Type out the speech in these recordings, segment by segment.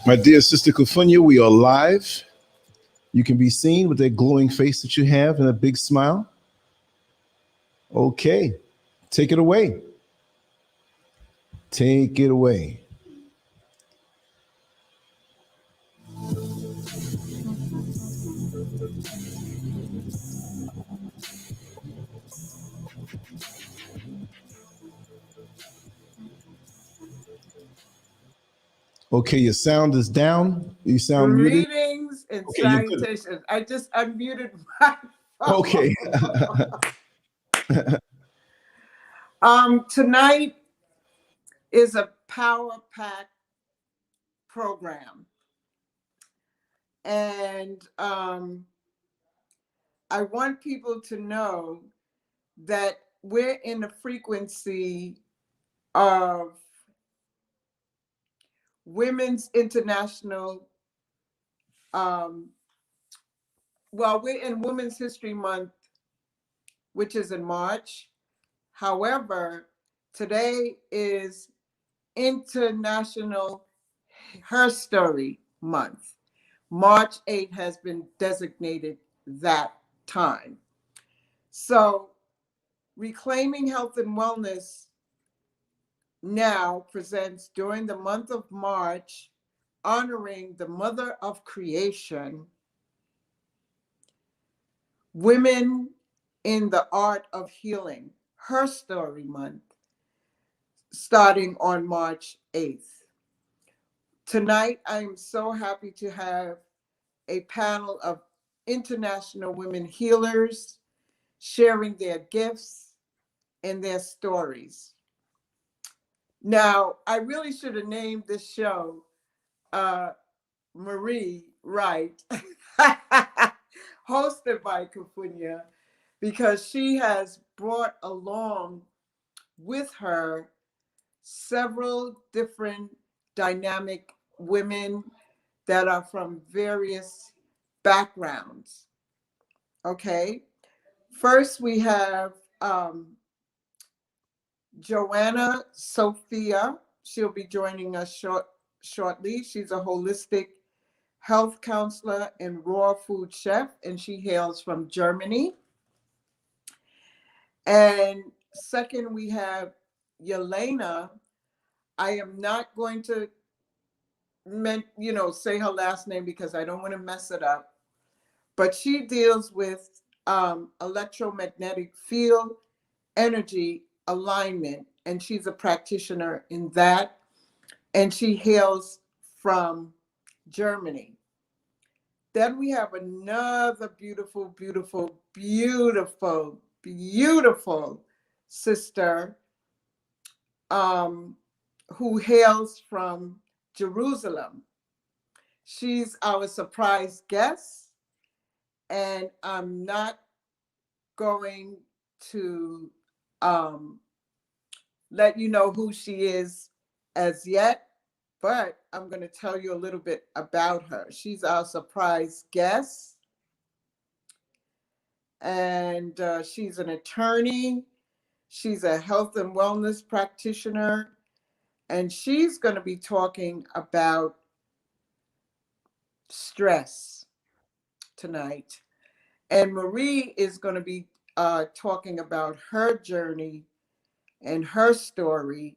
My dear sister Kufunya, we are live. You can be seen with that glowing face that you have and a big smile. Okay, take it away. Take it away. Okay, your sound is down. You sound muted. Greetings and salutations. I just unmuted my phone. Okay. Tonight is a power-packed program. And I want people to know that we're in the frequency of Women's International, we're in Women's History Month, which is in March. However, today is International Her Story Month. March 8th has been designated that time. So Reclaiming Health and Wellness now presents during the month of March, honoring the Mother of Creation, Women in the Art of Healing, Her Story Month, starting on March 8th. Tonight, I am so happy to have a panel of international women healers sharing their gifts and their stories. Now, I really should have named this show Marie Wright, hosted by Kufunya, because she has brought along with her several different dynamic women that are from various backgrounds. Okay, first we have Joanna Sophia. She'll be joining us shortly. She's a holistic health counselor and raw food chef, and she hails from Germany. And second, we have Yelena. I am not going to say her last name because I don't want to mess it up, but she deals with electromagnetic field energy alignment, and she's a practitioner in that, and she hails from Germany. Then we have another beautiful, beautiful, beautiful, beautiful sister who hails from Jerusalem. She's our surprise guest, and I'm not going to let you know who she is as yet, but I'm going to tell you a little bit about her. She's our surprise guest, and she's an attorney. She's a health and wellness practitioner, and she's going to be talking about stress tonight. And Marie is going to be talking about her journey and her story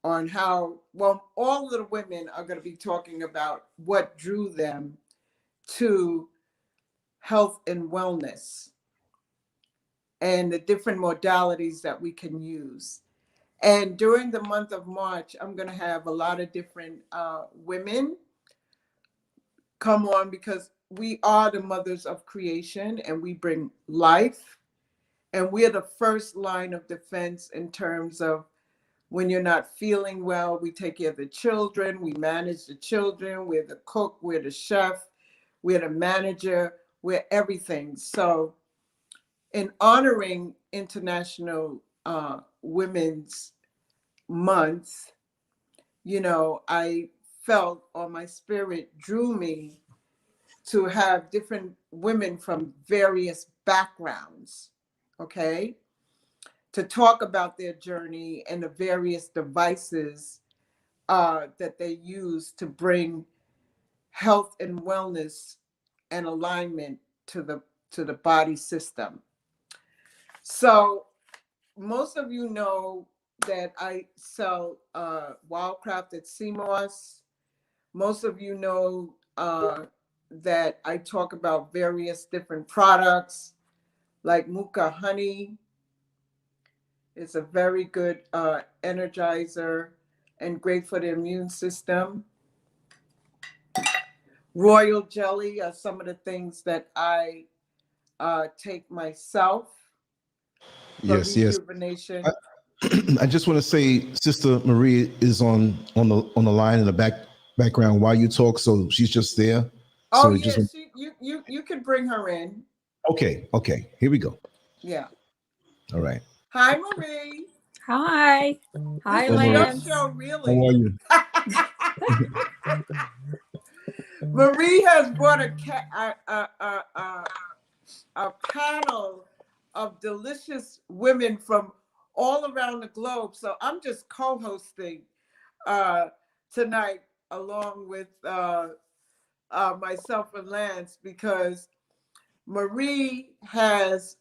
on how, well, all of the women are going to be talking about what drew them to health and wellness and the different modalities that we can use. And during the month of March, I'm going to have a lot of different women come on, because we are the mothers of creation and we bring life. And we're the first line of defense in terms of when you're not feeling well, we take care of the children, we manage the children, we're the cook, we're the chef, we're the manager, we're everything. So in honoring International Women's Month, you know, I felt, or my spirit drew me to have different women from various backgrounds, okay, to talk about their journey and the various devices that they use to bring health and wellness and alignment to the body system. So most of you know that I sell wildcrafted sea moss. Most of you know that I talk about various different products like Muka honey. It's a very good energizer and great for the immune system. Royal jelly are some of the things that I take myself for Yes, yes. rejuvenation. I just want to say, Sister Marie is on the line in the background while you talk, so she's just there. Oh So we just yeah, you can bring her in. okay. Here we go. Yeah. All right. Hi, Marie. Hi. Hi, This Hi, is your Marie. Lance. show, How really. are you? Marie has brought a panel of delicious women from all around the globe. So I'm just co-hosting tonight along with myself and Lance, because Marie has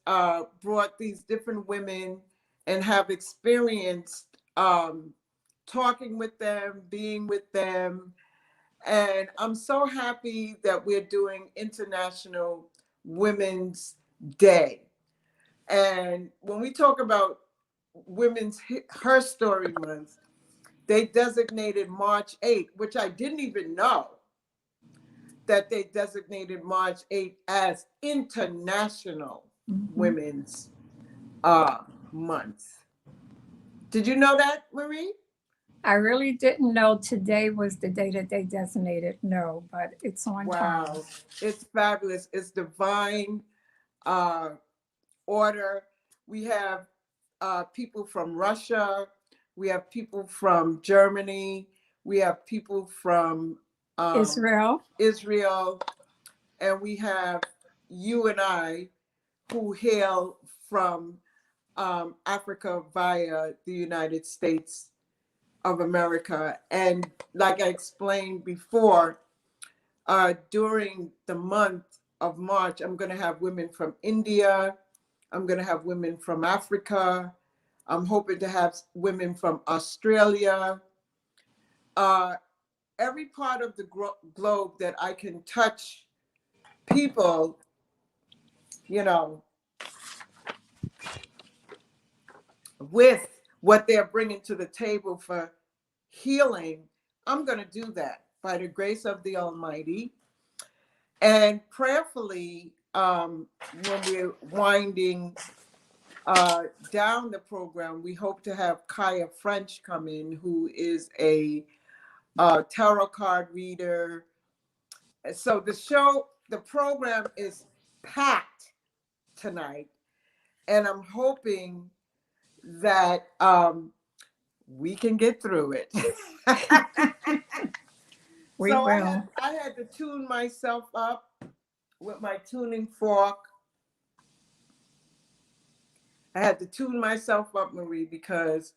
brought these different women and have experienced talking with them, being with them. And I'm so happy that we're doing International Women's Day. And when we talk about Women's Her Story Month, they designated March 8th, which I didn't even know that they designated March 8th as International Women's Month. Did you know that, Marie? I really didn't know today was the day that they designated. No, but it's on time. Wow, it's fabulous. It's divine order. We have people from Russia. We have people from Germany. We have people from Israel. And we have you and I who hail from Africa via the United States of America. And like I explained before, during the month of March, I'm going to have women from India. I'm going to have women from Africa. I'm hoping to have women from Australia. Every part of the globe that I can touch people, you know, with what they're bringing to the table for healing, I'm going to do that by the grace of the Almighty. And prayerfully, when we're winding down the program, we hope to have Kaya French come in, who is a tarot card reader. So the program is packed tonight, and I'm hoping that we can get through it. We will. I had to tune myself up with my tuning fork. I had to tune myself up, Marie, because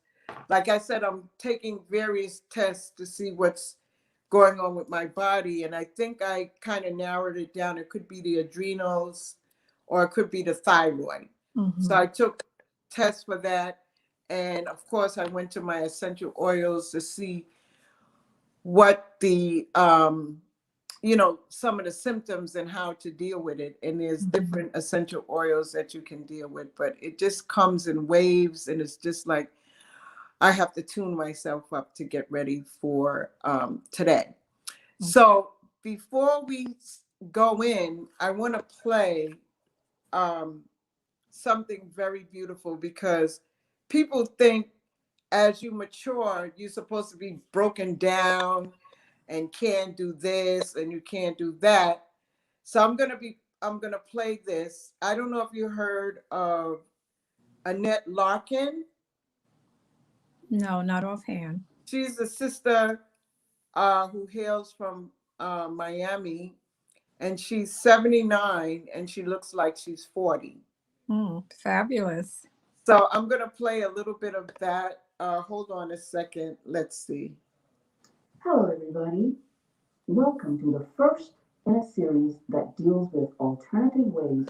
like I said, I'm taking various tests to see what's going on with my body. And I think I kind of narrowed it down. It could be the adrenals or it could be the thyroid. So I took tests for that. And of course, I went to my essential oils to see what the, some of the symptoms and how to deal with it. And there's different essential oils that you can deal with, but it just comes in waves. And it's just like, I have to tune myself up to get ready for today. So before we go in, I want to play something very beautiful, because people think as you mature, you're supposed to be broken down and can't do this and you can't do that. So I'm gonna play this. I don't know if you heard of Annette Larkin. No, not offhand. She's a sister who hails from Miami, and she's 79 and she looks like she's 40. Fabulous. So I'm going to play a little bit of that. Hold on a second. Let's see. Hello, everybody. Welcome to the first in a series that deals with alternative ways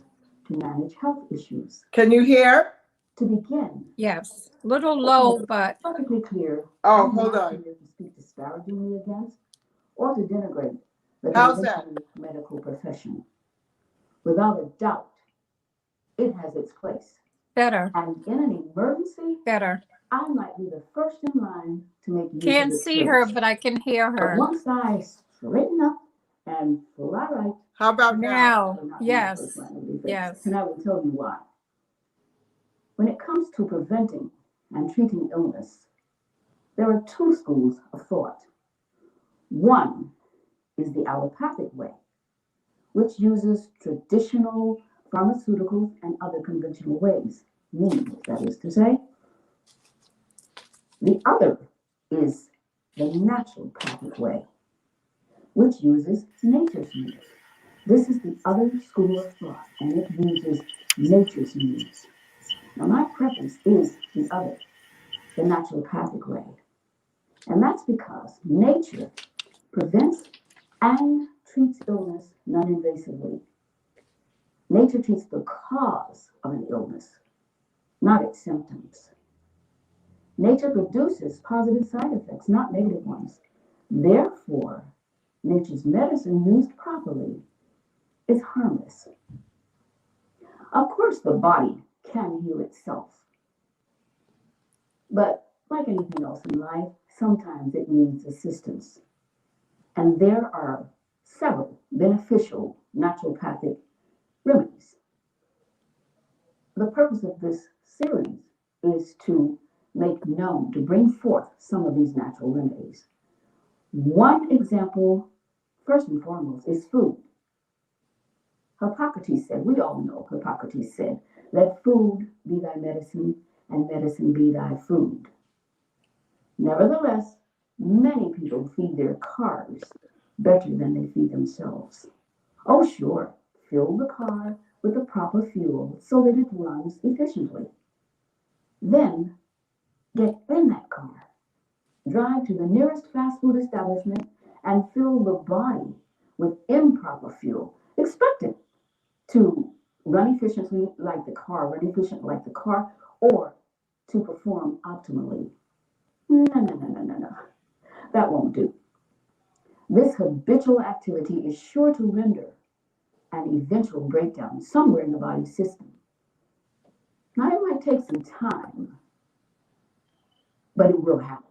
to manage health issues. Can you hear? To begin, Yes, little low, but perfectly clear. Oh, I'm hold not on. here to speak disparagingly against or to denigrate the How's that? conventional medical profession. Without a doubt, it has its place. better, And in an emergency, better. I might be the first in line to make use Can't of its see her, service. but I can hear But her. once I straighten up and fly right, How about now? Now, yes, yes. and I will tell you why. When it comes to preventing and treating illness, there are two schools of thought. One is the allopathic way, which uses traditional pharmaceuticals and other conventional ways, means, that is to say. The other is the naturopathic way, which uses nature's means. This is the other school of thought, and it uses nature's means. Now, my preference is the other, the naturopathic way. And that's because nature prevents and treats illness non-invasively. Nature treats the cause of an illness, not its symptoms. Nature produces positive side effects, not negative ones. Therefore, nature's medicine used properly is harmless. Of course, the body can heal itself. But like anything else in life, sometimes it needs assistance. And there are several beneficial naturopathic remedies. The purpose of this series is to make known, to bring forth some of these natural remedies. One example, first and foremost, is food. Hippocrates said, we all know Hippocrates said, let food be thy medicine and medicine be thy food. Nevertheless, many people feed their cars better than they feed themselves. Oh, sure, fill the car with the proper fuel so that it runs efficiently. Then get in that car, drive to the nearest fast food establishment, and fill the body with improper fuel. Expect it to run efficiently like the car, or to perform optimally. No. That won't do. This habitual activity is sure to render an eventual breakdown somewhere in the body system. Now, it might take some time, but it will happen.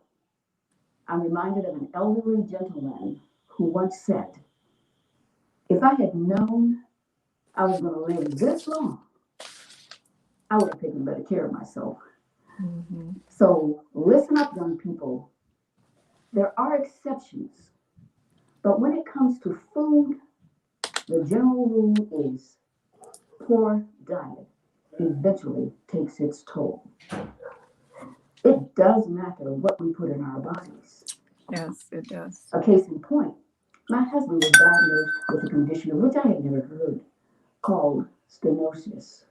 I'm reminded of an elderly gentleman who once said, if I had known I was going to live this long, I would have taken better care of myself. So listen up, young people. There are exceptions, but when it comes to food, the general rule is poor diet eventually takes its toll. It does matter what we put in our bodies. Yes, it does. A case in point, my husband was diagnosed with a condition of which I had never heard, called stenosis.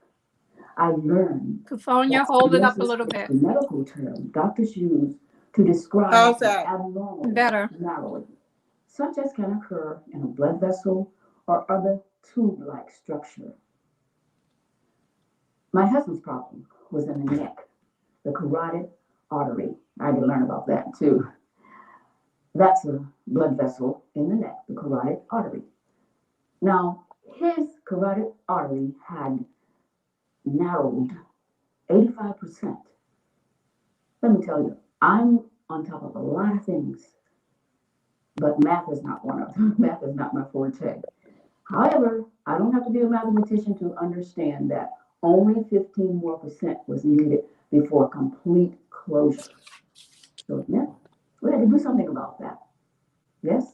I learned Kufunya, that hold it up a stenosis little is bit. the medical term doctors use to describe How's that? abnormal Better. narrowing, such as can occur in a blood vessel or other tube-like structure. My husband's problem was in the neck, the carotid artery. I had to learn about that too. That's a blood vessel in the neck, the carotid artery. Now, his carotid artery had narrowed 85%. Let me tell you, I'm on top of a lot of things, but math is not one of them. Math is not my forte. However, I don't have to be a mathematician to understand that only 15% more was needed before complete closure. So, yeah, we had to do something about that. Yes?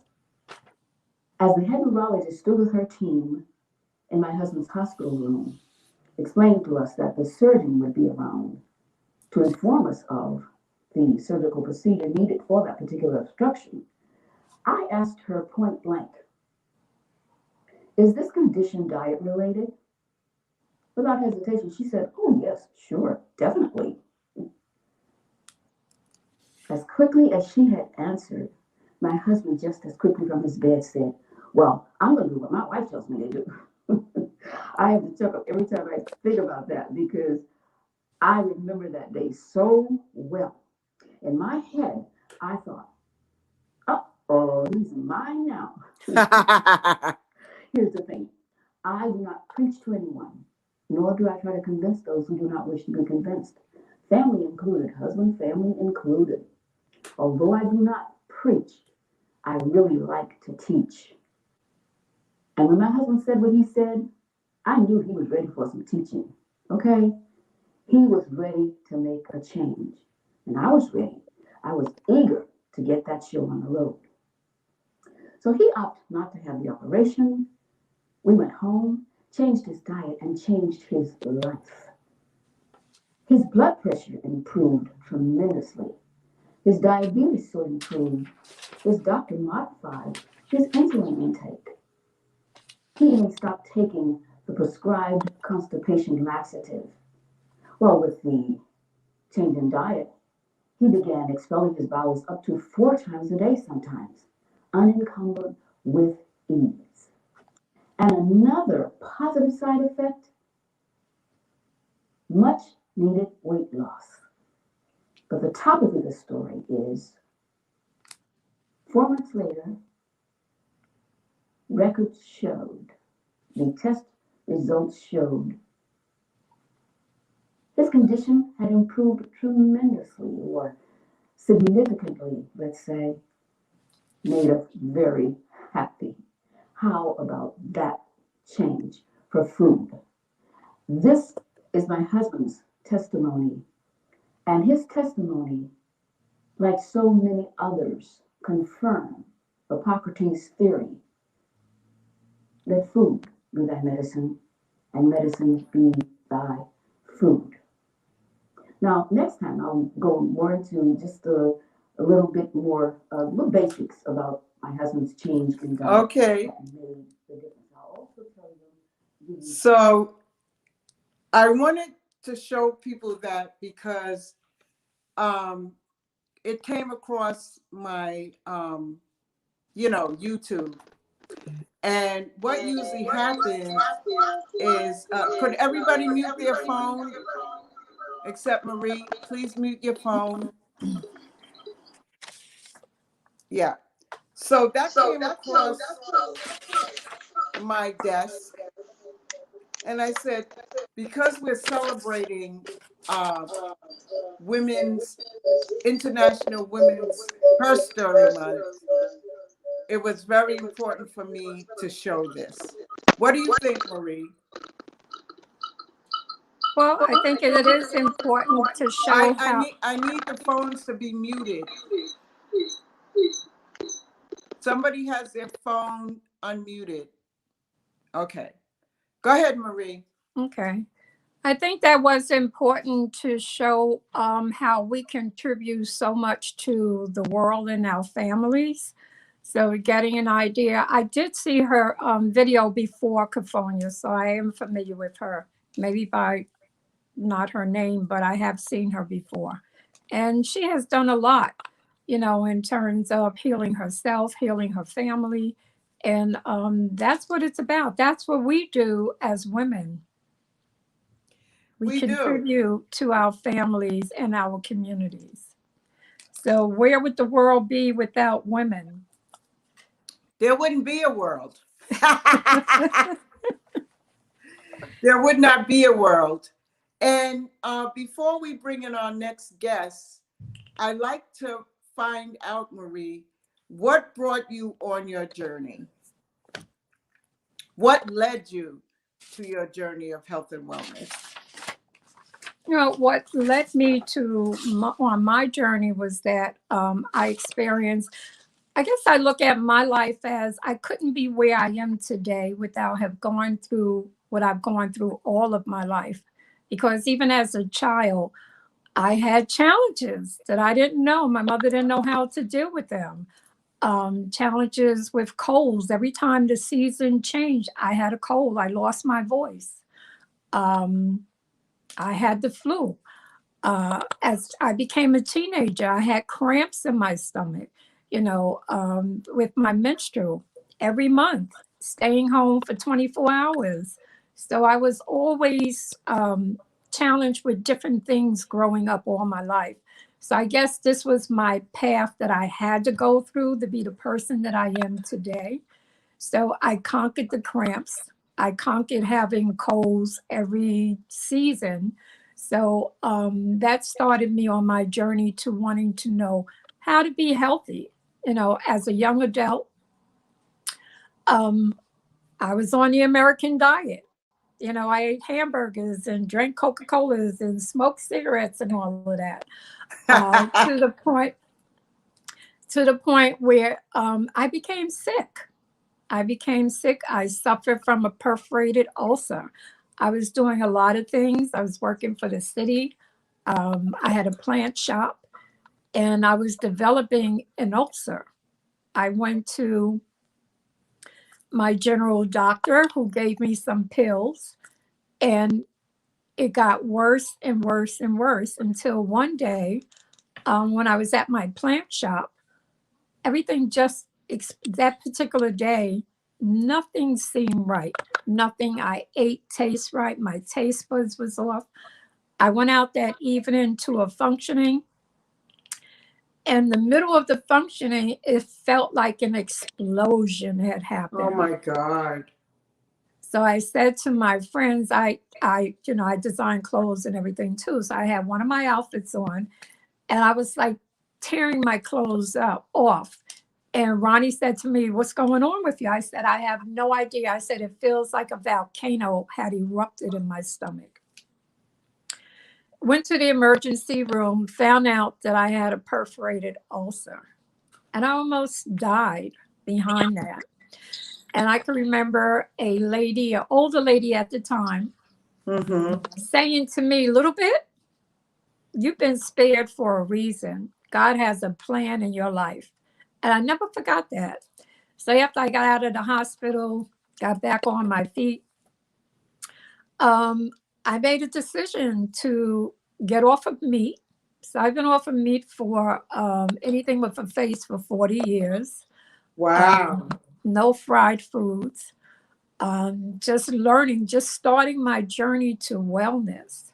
As the head neurologist stood with her team in my husband's hospital room, explaining to us that the surgeon would be around to inform us of the surgical procedure needed for that particular obstruction, I asked her point blank, "Is this condition diet related?" Without hesitation, she said, "Oh, yes, sure, definitely." As quickly as she had answered, my husband just as quickly from his bed said, "Well, I'm going to do what my wife tells me to do." I have to chuckle every time I think about that because I remember that day so well. In my head, I thought, oh, he's mine now. Here's the thing. I do not preach to anyone, nor do I try to convince those who do not wish to be convinced. Family included, husband, family included. Although I do not preach, I really like to teach. And when my husband said what he said, I knew he was ready for some teaching. Okay? He was ready to make a change. And I was ready. I was eager to get that show on the road. So he opted not to have the operation. We went home, changed his diet, and changed his life. His blood pressure improved tremendously. His diabetes so improved, his doctor modified his insulin intake. He even stopped taking the prescribed constipation laxative. Well, with the change in diet, he began expelling his bowels up to 4 times a day sometimes, unencumbered with ease. And another positive side effect, much needed weight loss. But the topic of the story is 4 months later, records showed, the test results showed, his condition had improved tremendously or significantly, let's say, made us very happy. How about that change for food? This is my husband's testimony, and his testimony, like so many others, confirm Hippocrates' theory that food be thy medicine, and medicine be thy food. Now, next time I'll go more into just a little bit more, little basics about my husband's change in diet Okay. that made the difference. I'll also tell you. So I wanted to show people that because it came across my YouTube. And what usually happens is, could everybody mute their phone except Marie? Please mute your phone. Yeah. So that came across my desk. And I said, because we're celebrating International Women's Her Story Month, it was very important for me to show this. What do you think, Marie? Well, I think it is important to show how. I need the phones to be muted. Somebody has their phone unmuted. Okay. Go ahead, Marie. Okay. I think that was important to show how we contribute so much to the world and our families. So getting an idea. I did see her video before Kufunya, so I am familiar with her, maybe by not her name, but I have seen her before. And she has done a lot, in terms of healing herself, healing her family. And that's what it's about. That's what we do as women. We We do. contribute to our families and our communities. So where would the world be without women? There wouldn't be a world. There would not be a world. And before we bring in our next guest, I'd like to find out, Marie, what brought you on your journey? What led you to your journey of health and wellness? What led me to on my journey was that I experienced, I guess I look at my life as I couldn't be where I am today without have gone through what I've gone through all of my life. Because even as a child, I had challenges that I didn't know. My mother didn't know how to deal with them. Challenges with colds. Every time the season changed, I had a cold. I lost my voice. I had the flu. As I became a teenager, I had cramps in my stomach, with my menstrual every month, staying home for 24 hours. So I was always challenged with different things growing up all my life. So I guess this was my path that I had to go through to be the person that I am today. So I conquered the cramps. I conquered having colds every season. So that started me on my journey to wanting to know how to be healthy. As a young adult, I was on the American diet. I ate hamburgers and drank Coca-Colas and smoked cigarettes and all of that. to the point where I became sick. I suffered from a perforated ulcer. I was doing a lot of things. I was working for the city. I had a plant shop and I was developing an ulcer. I went to my general doctor who gave me some pills, and it got worse and worse and worse until one day, when I was at my plant shop, everything just, that particular day, nothing seemed right. Nothing I ate tastes right. My taste buds was off. I went out that evening to a functioning. In the middle of the functioning, it felt like an explosion had happened. Oh my God. So I said to my friends, I design clothes and everything too. So I had one of my outfits on and I was like tearing my clothes off. And Ronnie said to me, "What's going on with you?" I said, "I have no idea." I said, "It feels like a volcano had erupted in my stomach." Went to the emergency room, found out that I had a perforated ulcer. And I almost died behind that. And I can remember an older lady at the time, saying to me, "Little bit, you've been spared for a reason. God has a plan in your life." And I never forgot that. So after I got out of the hospital, got back on my feet, I made a decision to get off of meat. So I've been off of meat for anything with a face for 40 years. Wow. No fried foods. Just learning, just starting my journey to wellness.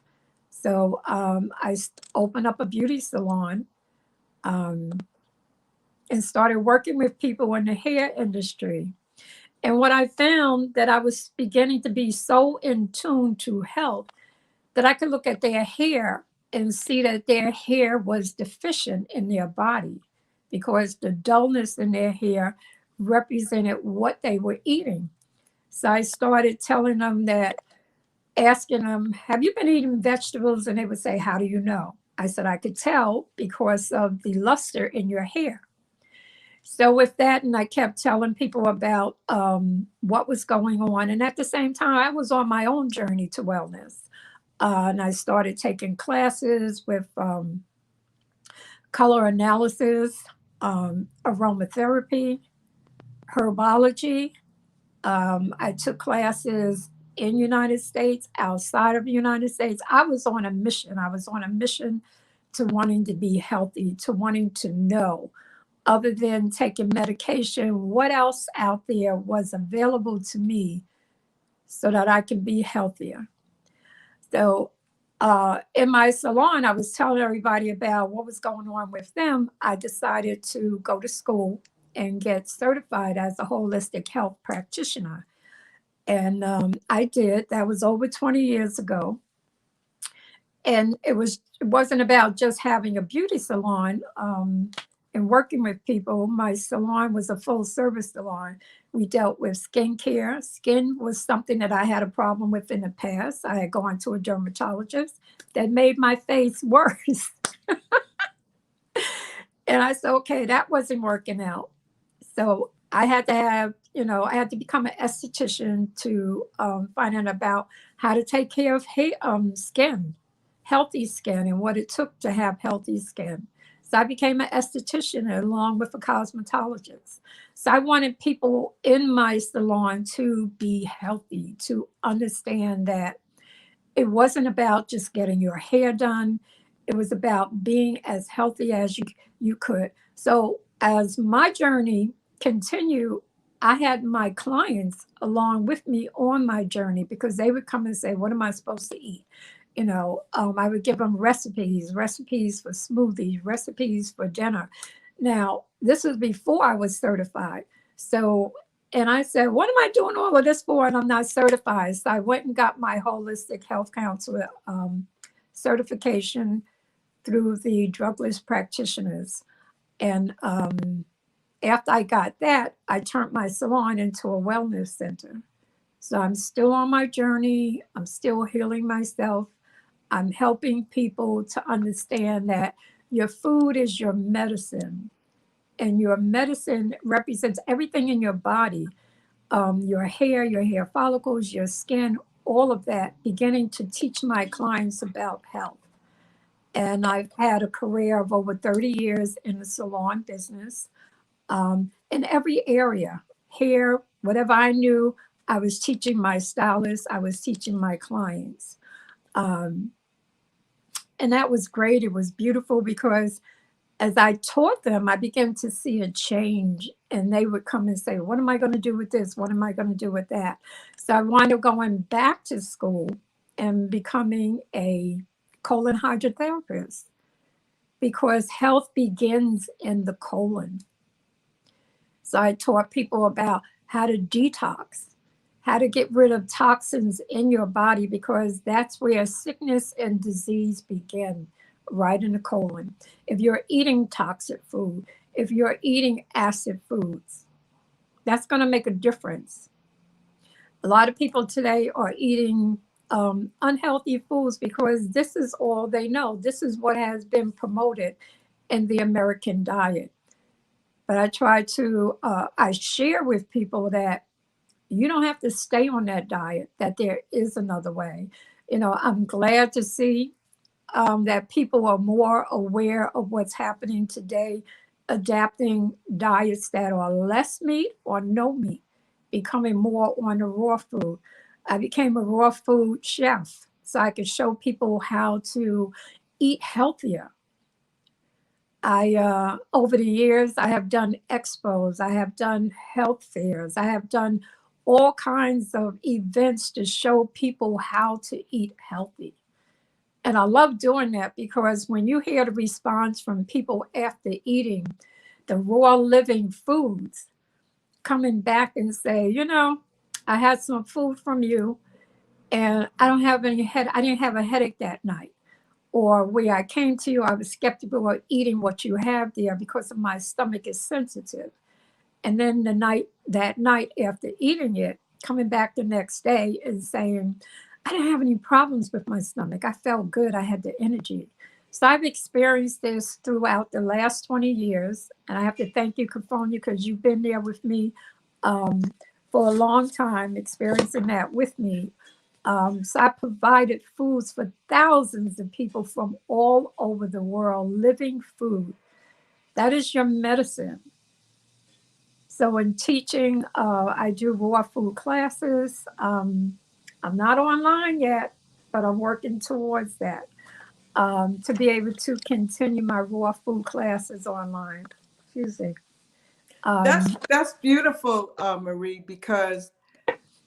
So I opened up a beauty salon and started working with people in the hair industry. And what I found, that I was beginning to be so in tune to health that I could look at their hair and see that their hair was deficient in their body because the dullness in their hair represented what they were eating. So I started telling them that, asking them, "Have you been eating vegetables?" And they would say, "How do you know?" I said, "I could tell because of the luster in your hair." So with that, and I kept telling people about what was going on. And at the same time, I was on my own journey to wellness. And I started taking classes with color analysis, aromatherapy, herbology. I took classes in United States, outside of the United States. I was on a mission. I was on a mission to wanting to be healthy, to wanting to know, other than taking medication, what else out there was available to me so that I could be healthier. So in my salon, I was telling everybody about what was going on with them. I decided to go to school and get certified as a holistic health practitioner. And I did. That was over 20 years ago. And it wasn't about just having a beauty salon and working with people. My salon was a full service salon. We dealt with skincare. Skin was something that I had a problem with in the past. I had gone to a dermatologist that made my face worse. And I said, okay, that wasn't working out. So I had to have, I had to become an esthetician to find out about how to take care of skin, healthy skin, and what it took to have healthy skin. So I became an esthetician along with a cosmetologist. So I wanted people in my salon to be healthy, to understand that it wasn't about just getting your hair done. It was about being as healthy as you could. So as my journey continued, I had my clients along with me on my journey because they would come and say, what am I supposed to eat? I would give them recipes for smoothies, recipes for dinner. Now, this was before I was certified. So, and I said, what am I doing all of this for? And I'm not certified. So I went and got my holistic health counselor certification through the drugless practitioners. And after I got that, I turned my salon into a wellness center. So I'm still on my journey. I'm still healing myself. I'm helping people to understand that your food is your medicine, and your medicine represents everything in your body, your hair follicles, your skin, all of that, beginning to teach my clients about health. And I've had a career of over 30 years in the salon business, in every area, hair, whatever I knew, I was teaching my stylists, I was teaching my clients. And that was great. It was beautiful because as I taught them, I began to see a change, and they would come and say, what am I going to do with this? What am I going to do with that? So I wound up going back to school and becoming a colon hydrotherapist because health begins in the colon. So I taught people about how to detox, how to get rid of toxins in your body, because that's where sickness and disease begin, right in the colon. If you're eating toxic food, if you're eating acid foods, that's going to make a difference. A lot of people today are eating unhealthy foods because this is all they know. This is what has been promoted in the American diet. But I try to, I share with people that you don't have to stay on that diet, that there is another way. I'm glad to see that people are more aware of what's happening today, adapting diets that are less meat or no meat, becoming more on the raw food. I became a raw food chef so I could show people how to eat healthier. Over the years, I have done expos, I have done health fairs, I have done all kinds of events to show people how to eat healthy. And I love doing that because when you hear the response from people after eating the raw living foods, coming back and say, I had some food from you and I didn't have a headache that night. Or where I came to you, I was skeptical of eating what you have there because of my stomach is sensitive. And then that night after eating it, coming back the next day and saying, I didn't have any problems with my stomach. I felt good. I had the energy. So I've experienced this throughout the last 20 years. And I have to thank you, Kufunya, because you've been there with me for a long time, experiencing that with me. So I provided foods for thousands of people from all over the world, living food. That is your medicine. So in teaching, I do raw food classes. I'm not online yet, but I'm working towards that. To be able to continue my raw food classes online. Excuse me. That's beautiful, Marie, because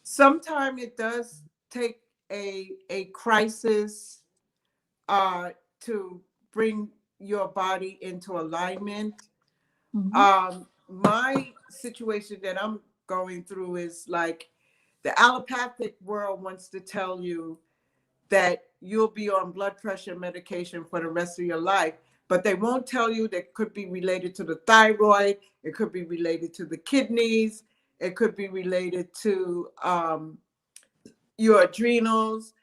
sometimes it does take a crisis to bring your body into alignment. My situation that I'm going through is like the allopathic world wants to tell you that you'll be on blood pressure medication for the rest of your life, but they won't tell you that could be related to the thyroid, it could be related to the kidneys, it could be related to your adrenals.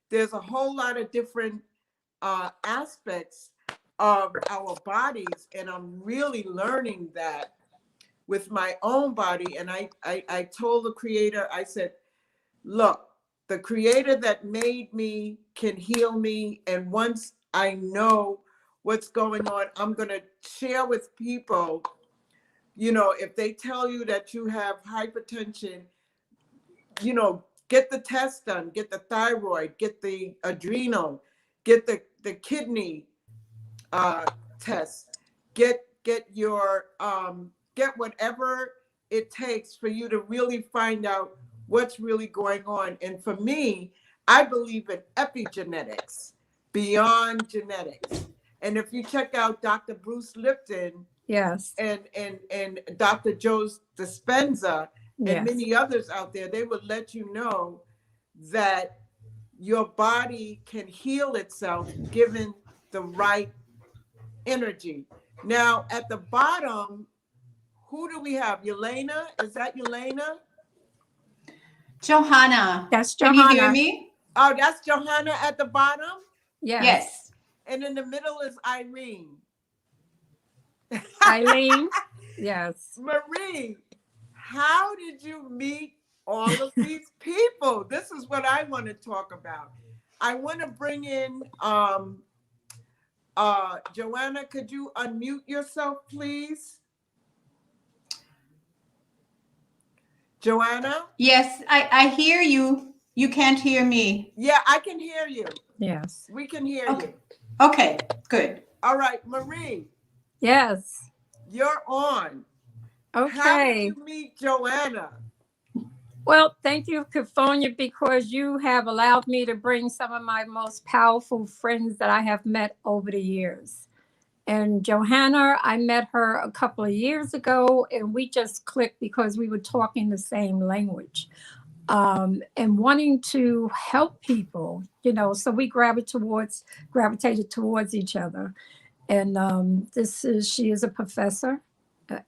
There's a whole lot of different aspects of our bodies, and I'm really learning that with my own body. And I told the creator, I said, look, the creator that made me can heal me. And once I know what's going on, I'm going to share with people, you know, if they tell you that you have hypertension, you know, get the test done, get the thyroid, get the adrenal, get the kidney test, get your get whatever it takes for you to really find out what's really going on. And for me, I believe in epigenetics beyond genetics. And if you check out Dr. Bruce Lipton, Yes. and Dr. Joe Dispenza, and Yes. many others out there, they would let you know that your body can heal itself given the right energy. Now, at the bottom, who do we have? Yelena? Is that Yelena? Johanna. That's Can you hear Johanna. me? Oh, that's Johanna at the bottom? Yes. Yes. And in the middle is Irene. Eileen. Yes. Marie, how did you meet all of these people? This is what I want to talk about. I want to bring in Joanna. Could you unmute yourself, please? Joanna? Yes, I hear you. You can't hear me. Yeah, I can hear you. Yes. We can hear Okay. you. Okay, good. All right, Marie, Yes. you're on. How did Okay. you meet Joanna? Well, thank you, Kufunya, because you have allowed me to bring some of my most powerful friends that I have met over the years. And Johanna, I met her a couple of years ago, and we just clicked because we were talking the same language. And wanting to help people, you know, so we gravitated towards each other. And she is a professor,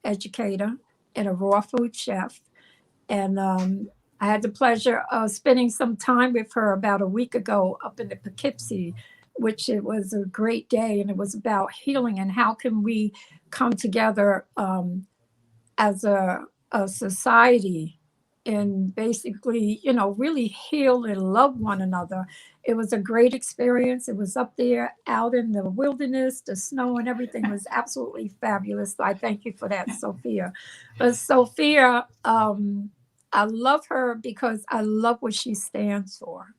educator, and a raw food chef. And I had the pleasure of spending some time with her about a week ago up in the Poughkeepsie, which it was a great day. And it was about healing and how can we come together as a society and basically, you know, really heal and love one another. It was a great experience. It was up there out in the wilderness, the snow and everything was absolutely fabulous. So I thank you for that, Sophia. But Sophia, I love her because I love what she stands for,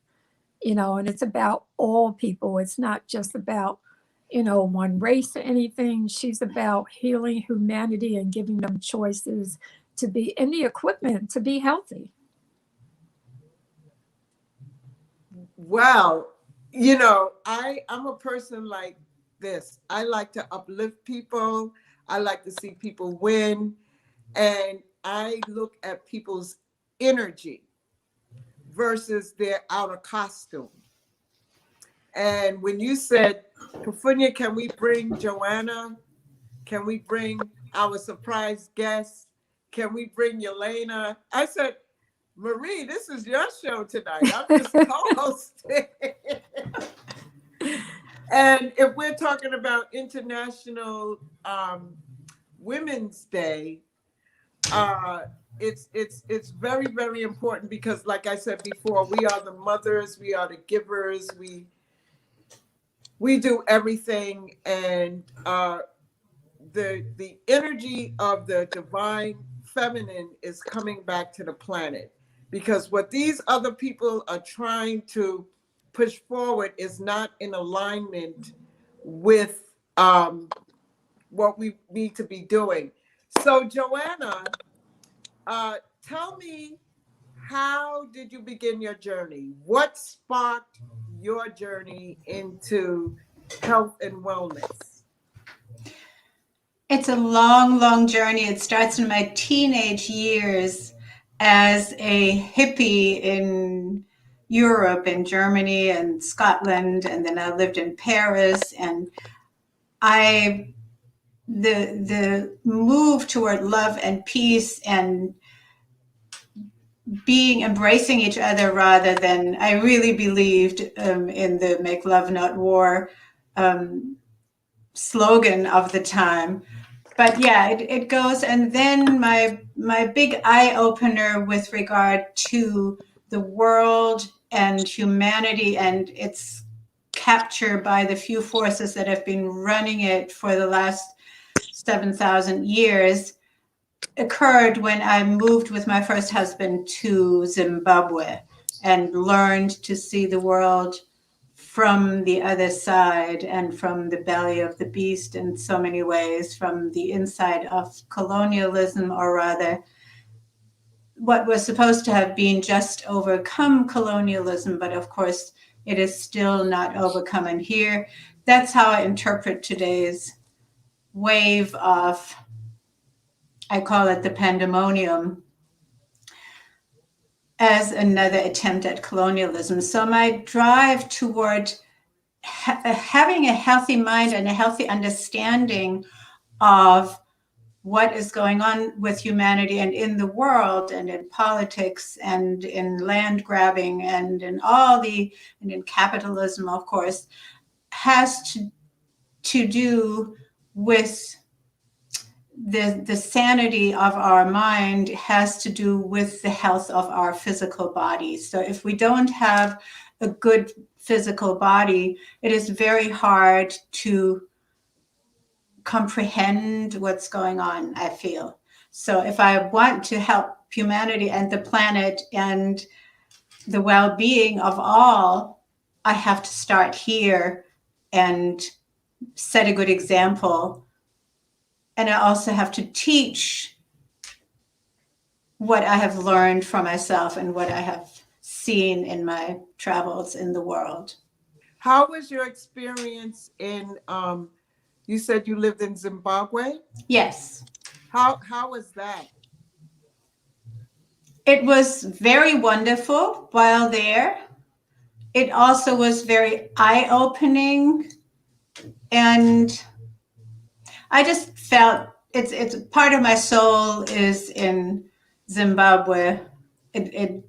you know, and it's about all people. It's not just about, you know, one race or anything. She's about healing humanity and giving them choices to be in the equipment to be healthy. Well, you know, I'm a person like this. I like to uplift people. I like to see people win. And I look at people's energy versus their outer costume. And when you said, Kufunya, can we bring Joanna? Can we bring our surprise guest? Can we bring Yelena? I said, Marie, this is your show tonight. I'm just co-hosting. And if we're talking about International Women's Day, it's very, very important because, like I said before, we are the mothers, we are the givers, we do everything, and the energy of the divine feminine is coming back to the planet. because what these other people are trying to push forward is not in alignment with what we need to be doing. So, Joanna, tell me, how did you begin your journey? What sparked your journey into health and wellness? It's a long, long journey. It starts in my teenage years as a hippie in Europe, in Germany and Scotland, and then I lived in Paris. And the move toward love and peace and embracing each other, rather than, I really believed in the Make Love Not War slogan of the time. But yeah, it goes. And then my big eye opener with regard to the world and humanity and its capture by the few forces that have been running it for the last 7,000 years occurred when I moved with my first husband to Zimbabwe and learned to see the world from the other side and from the belly of the beast in so many ways, from the inside of colonialism, or rather what was supposed to have been just overcome colonialism, but of course it is still not overcome. And here, that's how I interpret today's wave of, I call it the pandemonium, as another attempt at colonialism. So my drive toward having a healthy mind and a healthy understanding of what is going on with humanity and in the world and in politics and in land grabbing and in and in capitalism, of course, has to do with the sanity of our mind, has to do with the health of our physical body. So if we don't have a good physical body, it is very hard to comprehend what's going on, I feel. So if I want to help humanity and the planet and the well-being of all, I have to start here and set a good example. And I also have to teach what I have learned from myself and what I have seen in my travels in the world. How was your experience in, you said you lived in Zimbabwe? Yes. How was that? It was very wonderful while there. It also was very eye-opening, and I just felt it's part of my soul is in Zimbabwe. It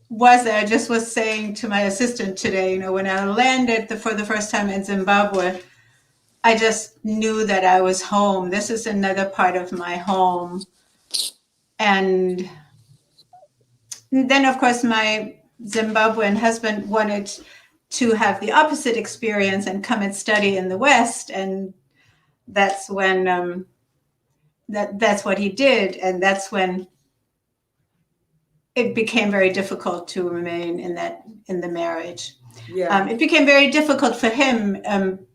was, I just was saying to my assistant today, when I landed for the first time in Zimbabwe, I just knew that I was home. This is another part of my home. And then, of course, my Zimbabwean husband wanted to have the opposite experience and come and study in the West. And that's when that's what he did. And that's when it became very difficult to remain in the marriage. Yeah. It became very difficult for him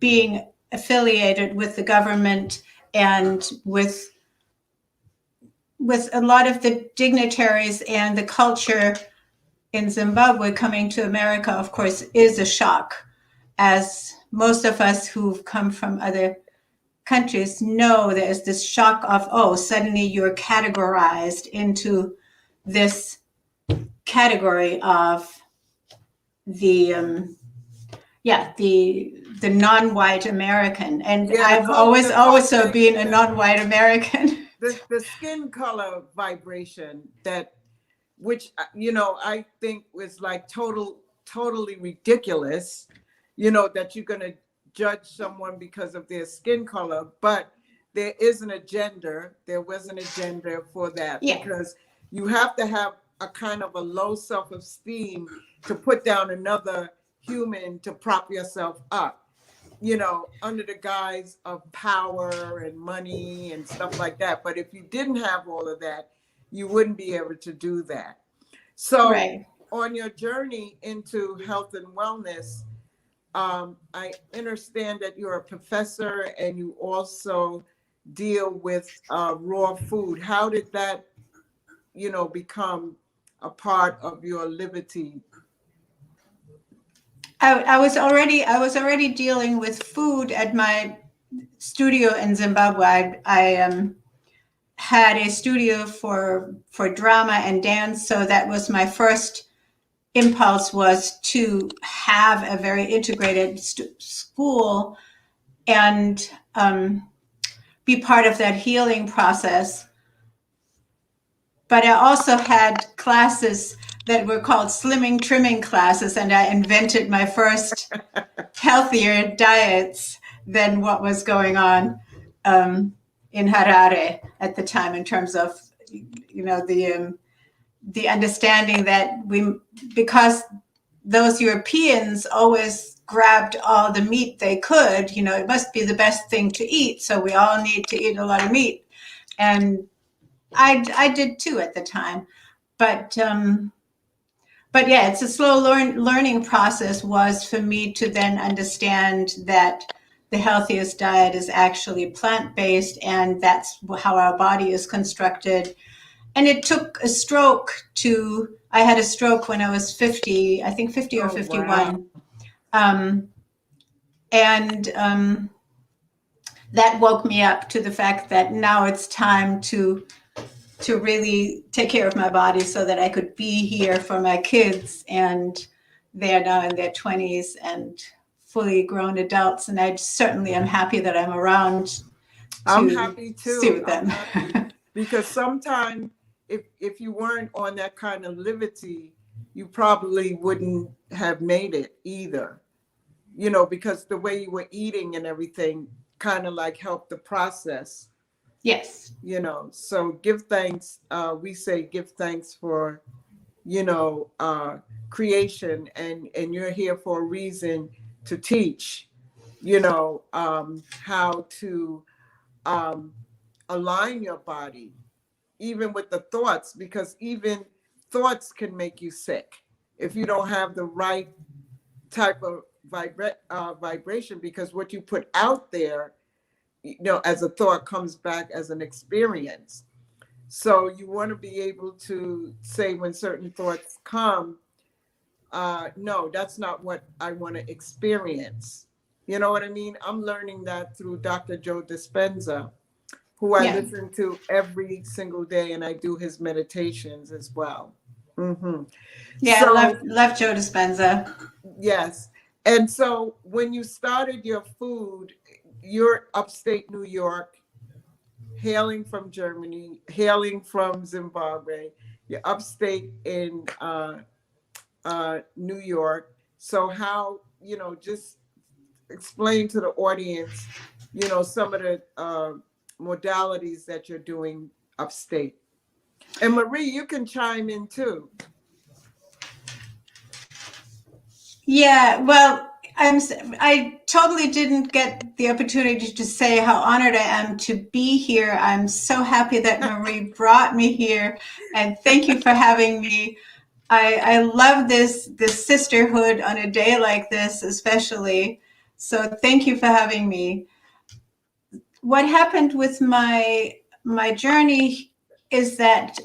being affiliated with the government and with a lot of the dignitaries, and the culture in Zimbabwe. Coming to America, of course, is a shock, as most of us who've come from other countries know. There's this shock of, suddenly you're categorized into this category of the non-white American. And Yeah, I've always also been a non-white American. The skin color vibration which I think was like totally ridiculous, that you're going to judge someone because of their skin color, but there was an agenda for that. Yeah. Because you have to have a kind of a low self-esteem to put down another human to prop yourself up, under the guise of power and money and stuff like that. But if you didn't have all of that, you wouldn't be able to do that. So Right. on your journey into health and wellness, I understand that you're a professor and you also deal with raw food. How did that, become a part of your liberty? I was already dealing with food at my studio in Zimbabwe. I had a studio for drama and dance, so that was my first impulse, was to have a very integrated school and be part of that healing process. But I also had classes that were called slimming trimming classes, and I invented my first healthier diets than what was going on in Harare at the time, in terms of the understanding that because those Europeans always grabbed all the meat they could, it must be the best thing to eat, so we all need to eat a lot of meat. And I did too at the time, but yeah, it's a slow learning process was for me to then understand that the healthiest diet is actually plant-based, and that's how our body is constructed. And it took a stroke I had a stroke when I was 50, I think 50 or 51. Wow. That woke me up to the fact that now it's time to really take care of my body so that I could be here for my kids, and they're now in their 20s and fully grown adults. And I certainly am happy that I'm around. I'm happy too. Stay with them. Because sometimes if you weren't on that kind of liberty, you probably wouldn't have made it either, because the way you were eating and everything kind of like helped the process. Yes. So give thanks. We say give thanks for, creation, and you're here for a reason to teach, how to align your body, even with the thoughts, because even thoughts can make you sick if you don't have the right type of vibration, because what you put out there, as a thought, comes back as an experience. So you want to be able to say when certain thoughts come, no, that's not what I want to experience. You know what I mean? I'm learning that through Dr. Joe Dispenza, who I listen to every single day, and I do his meditations as well. Mm-hmm. Yeah, so, I love Joe Dispenza. Yes. And so when you started your food, you're upstate New York, hailing from Germany, hailing from Zimbabwe. You're upstate in New York. So how, just explain to the audience, some of the modalities that you're doing upstate. And Marie, you can chime in too. Yeah, well, I totally didn't get the opportunity to say how honored I am to be here. I'm so happy that Marie brought me here, and thank you for having me. I love this sisterhood on a day like this, especially. So thank you for having me. What happened with my journey is that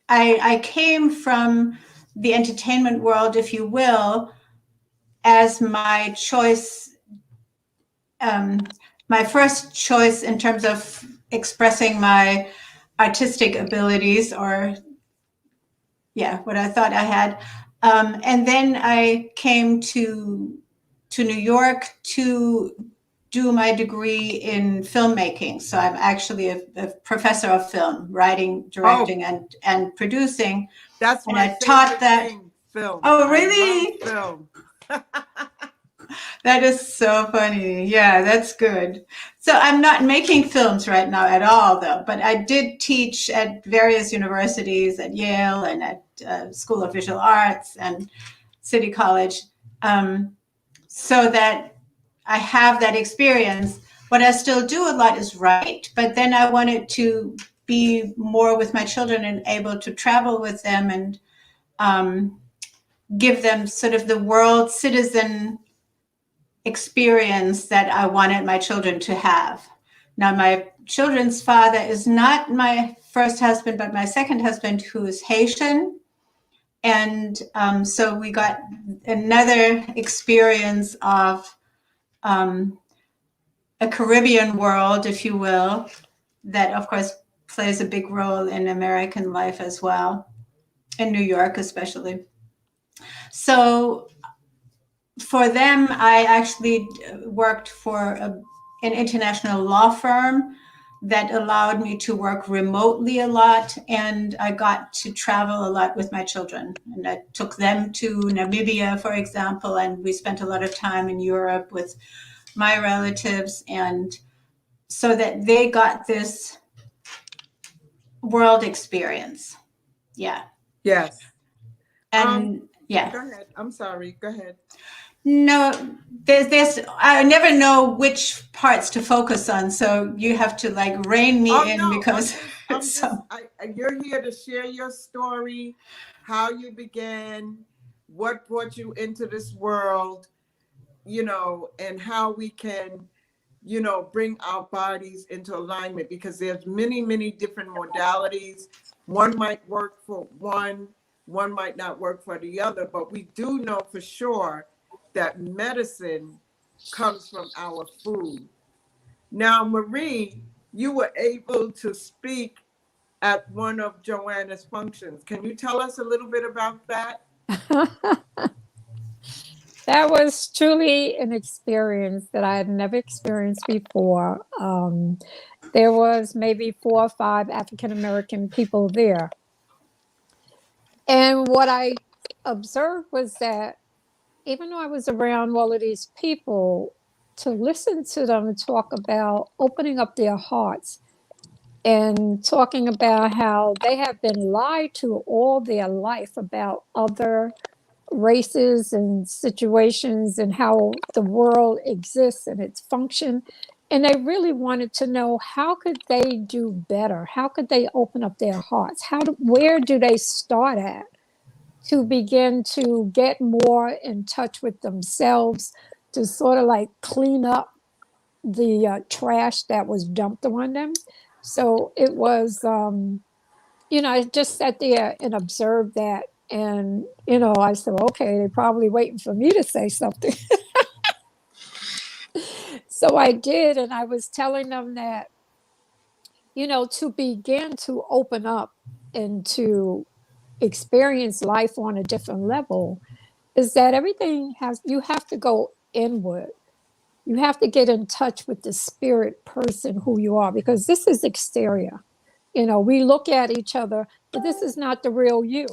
I came from the entertainment world, if you will, as my choice, my first choice in terms of expressing my artistic abilities, or what I thought I had. And then I came to New York to do my degree in filmmaking. So I'm actually a professor of film, writing, directing, and producing. That's and my I taught that thing, film. Oh, really? I love film. That is so funny. Yeah, that's good. So I'm not making films right now at all, though, but I did teach at various universities, at Yale and at School of Visual Arts and City College, so that I have that experience. What I still do a lot is write, but then I wanted to be more with my children and able to travel with them and give them sort of the world citizen experience that I wanted my children to have. Now, my children's father is not my first husband, but my second husband, who is Haitian. And so we got another experience of a Caribbean world, if you will, that of course plays a big role in American life as well, in New York especially. So for them, I actually worked for an international law firm that allowed me to work remotely a lot, and I got to travel a lot with my children. And I took them to Namibia, for example, and we spent a lot of time in Europe with my relatives, and so that they got this world experience. Yeah. Yes. And yeah. Go ahead. I'm sorry. Go ahead. No, there's I never know which parts to focus on, so you have to like rein me in, No, because you're here to share your story, how you began, what brought you into this world, and how we can, bring our bodies into alignment, because there's many, many different modalities. One might work for one might not work for the other, but we do know for sure that medicine comes from our food. Now, Marie, you were able to speak at one of Joanna's functions. Can you tell us a little bit about that? That was truly an experience that I had never experienced before. There was maybe 4 or 5 African-American people there. And what I observed was that even though I was around all of these people, to listen to them talk about opening up their hearts and talking about how they have been lied to all their life about other races and situations and how the world exists and its function. And they really wanted to know, how could they do better? How could they open up their hearts? Where do they start at to begin to get more in touch with themselves, to sort of like clean up the trash that was dumped on them? So it was, I just sat there and observed that. And, I said, okay, they're probably waiting for me to say something. So I did. And I was telling them that, to begin to open up and to experience life on a different level, is that you have to go inward. You have to get in touch with the spirit person who you are, because this is exterior. We look at each other, but this is not the real you.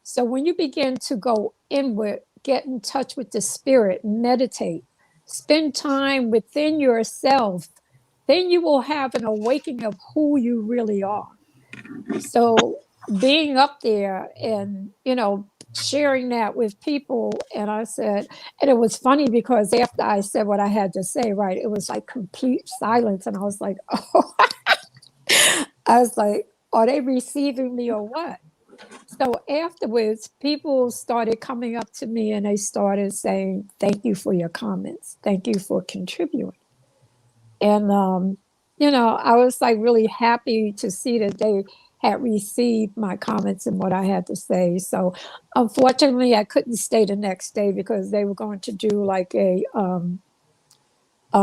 So when you begin to go inward, get in touch with the spirit, meditate, spend time within yourself, then you will have an awakening of who you really are. So being up there and, sharing that with people, and I said, and it was funny because after I said what I had to say, right, it was like complete silence. And I was like, oh, I was like, are they receiving me or what? So afterwards, people started coming up to me and they started saying, thank you for your comments. Thank you for contributing. And, I was like really happy to see that they had received my comments and what I had to say. So unfortunately, I couldn't stay the next day because they were going to do like a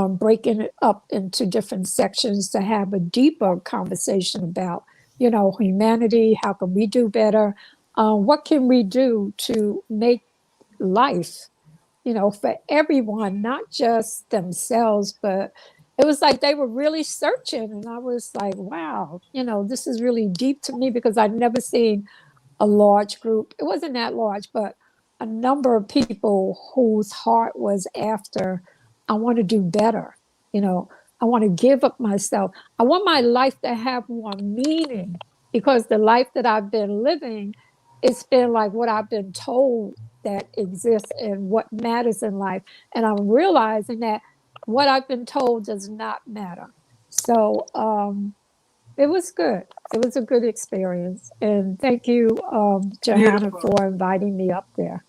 breaking it up into different sections to have a deeper conversation about, humanity. How can we do better? What can we do to make life, for everyone, not just themselves, but it was like they were really searching. And I was like, wow, this is really deep to me, because I'd never seen a large group. It wasn't that large, but a number of people whose heart was after, I want to do better. I want to give up myself. I want my life to have more meaning, because the life that I've been living, it's been like what I've been told that exists and what matters in life. And I'm realizing that what I've been told does not matter. So It was good. It was a good experience. And thank you, Johanna, Beautiful. for inviting me up there.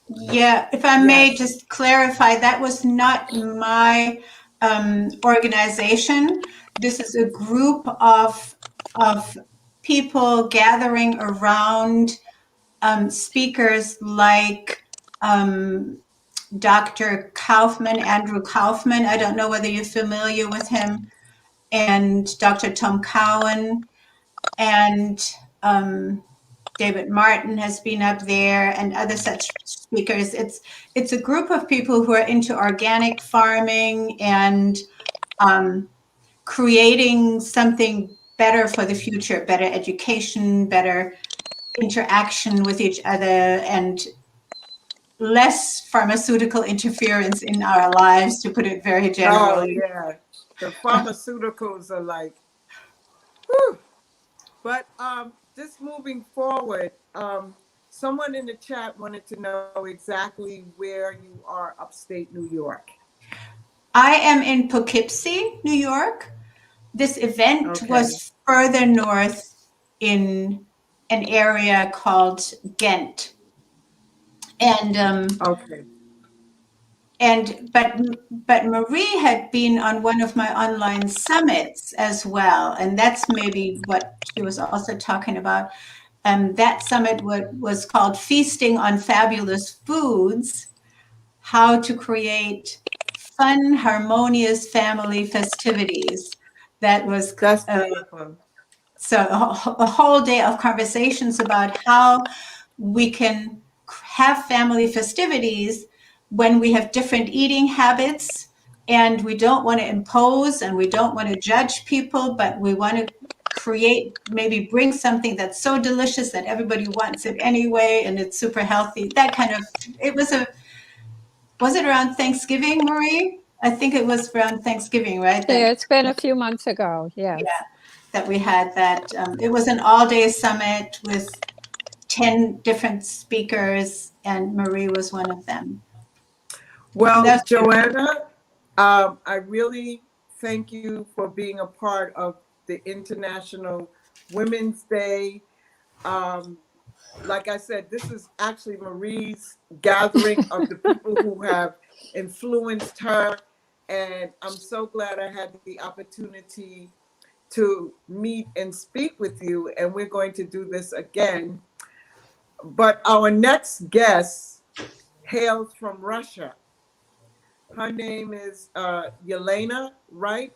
Yeah, if I may Yes. just clarify, that was not my organization. This is a group of people gathering around speakers like Dr. Kaufman, Andrew Kaufman. I don't know whether you're familiar with him, and Dr. Tom Cowan, and David Martin has been up there, and other such speakers. It's a group of people who are into organic farming and creating something better for the future, better education, better interaction with each other, and less pharmaceutical interference in our lives, to put it very Oh, generally. yeah. The pharmaceuticals are like, whew. But just moving forward, someone in the chat wanted to know exactly where you are upstate New York. I am in Poughkeepsie, New York. This event Okay. was further north in an area called Ghent. And Okay. but Marie had been on one of my online summits as well, and that's maybe what she was also talking about. That summit was called Feasting on Fabulous Foods: How to Create Fun, Harmonious Family Festivities. That was That's beautiful. so a whole day of conversations about how we can have family festivities when we have different eating habits, and we don't want to impose and we don't want to judge people, but we want to create, maybe bring something that's so delicious that everybody wants it anyway, and it's super healthy. That kind of, was it around Thanksgiving, Marie? I think it was around Thanksgiving, right? Yeah, it's been a few months ago. Yes. Yeah, that we had that. It was an all-day summit with 10 different speakers, and Marie was one of them. Well, That's Joanna, I really thank you for being a part of the International Women's Day. Um, like I said, this is actually Marie's gathering of the people who have influenced her. And I'm so glad I had the opportunity to meet and speak with you. And we're going to do this again. But our next guest hails from Russia. Her name is Yelena, right,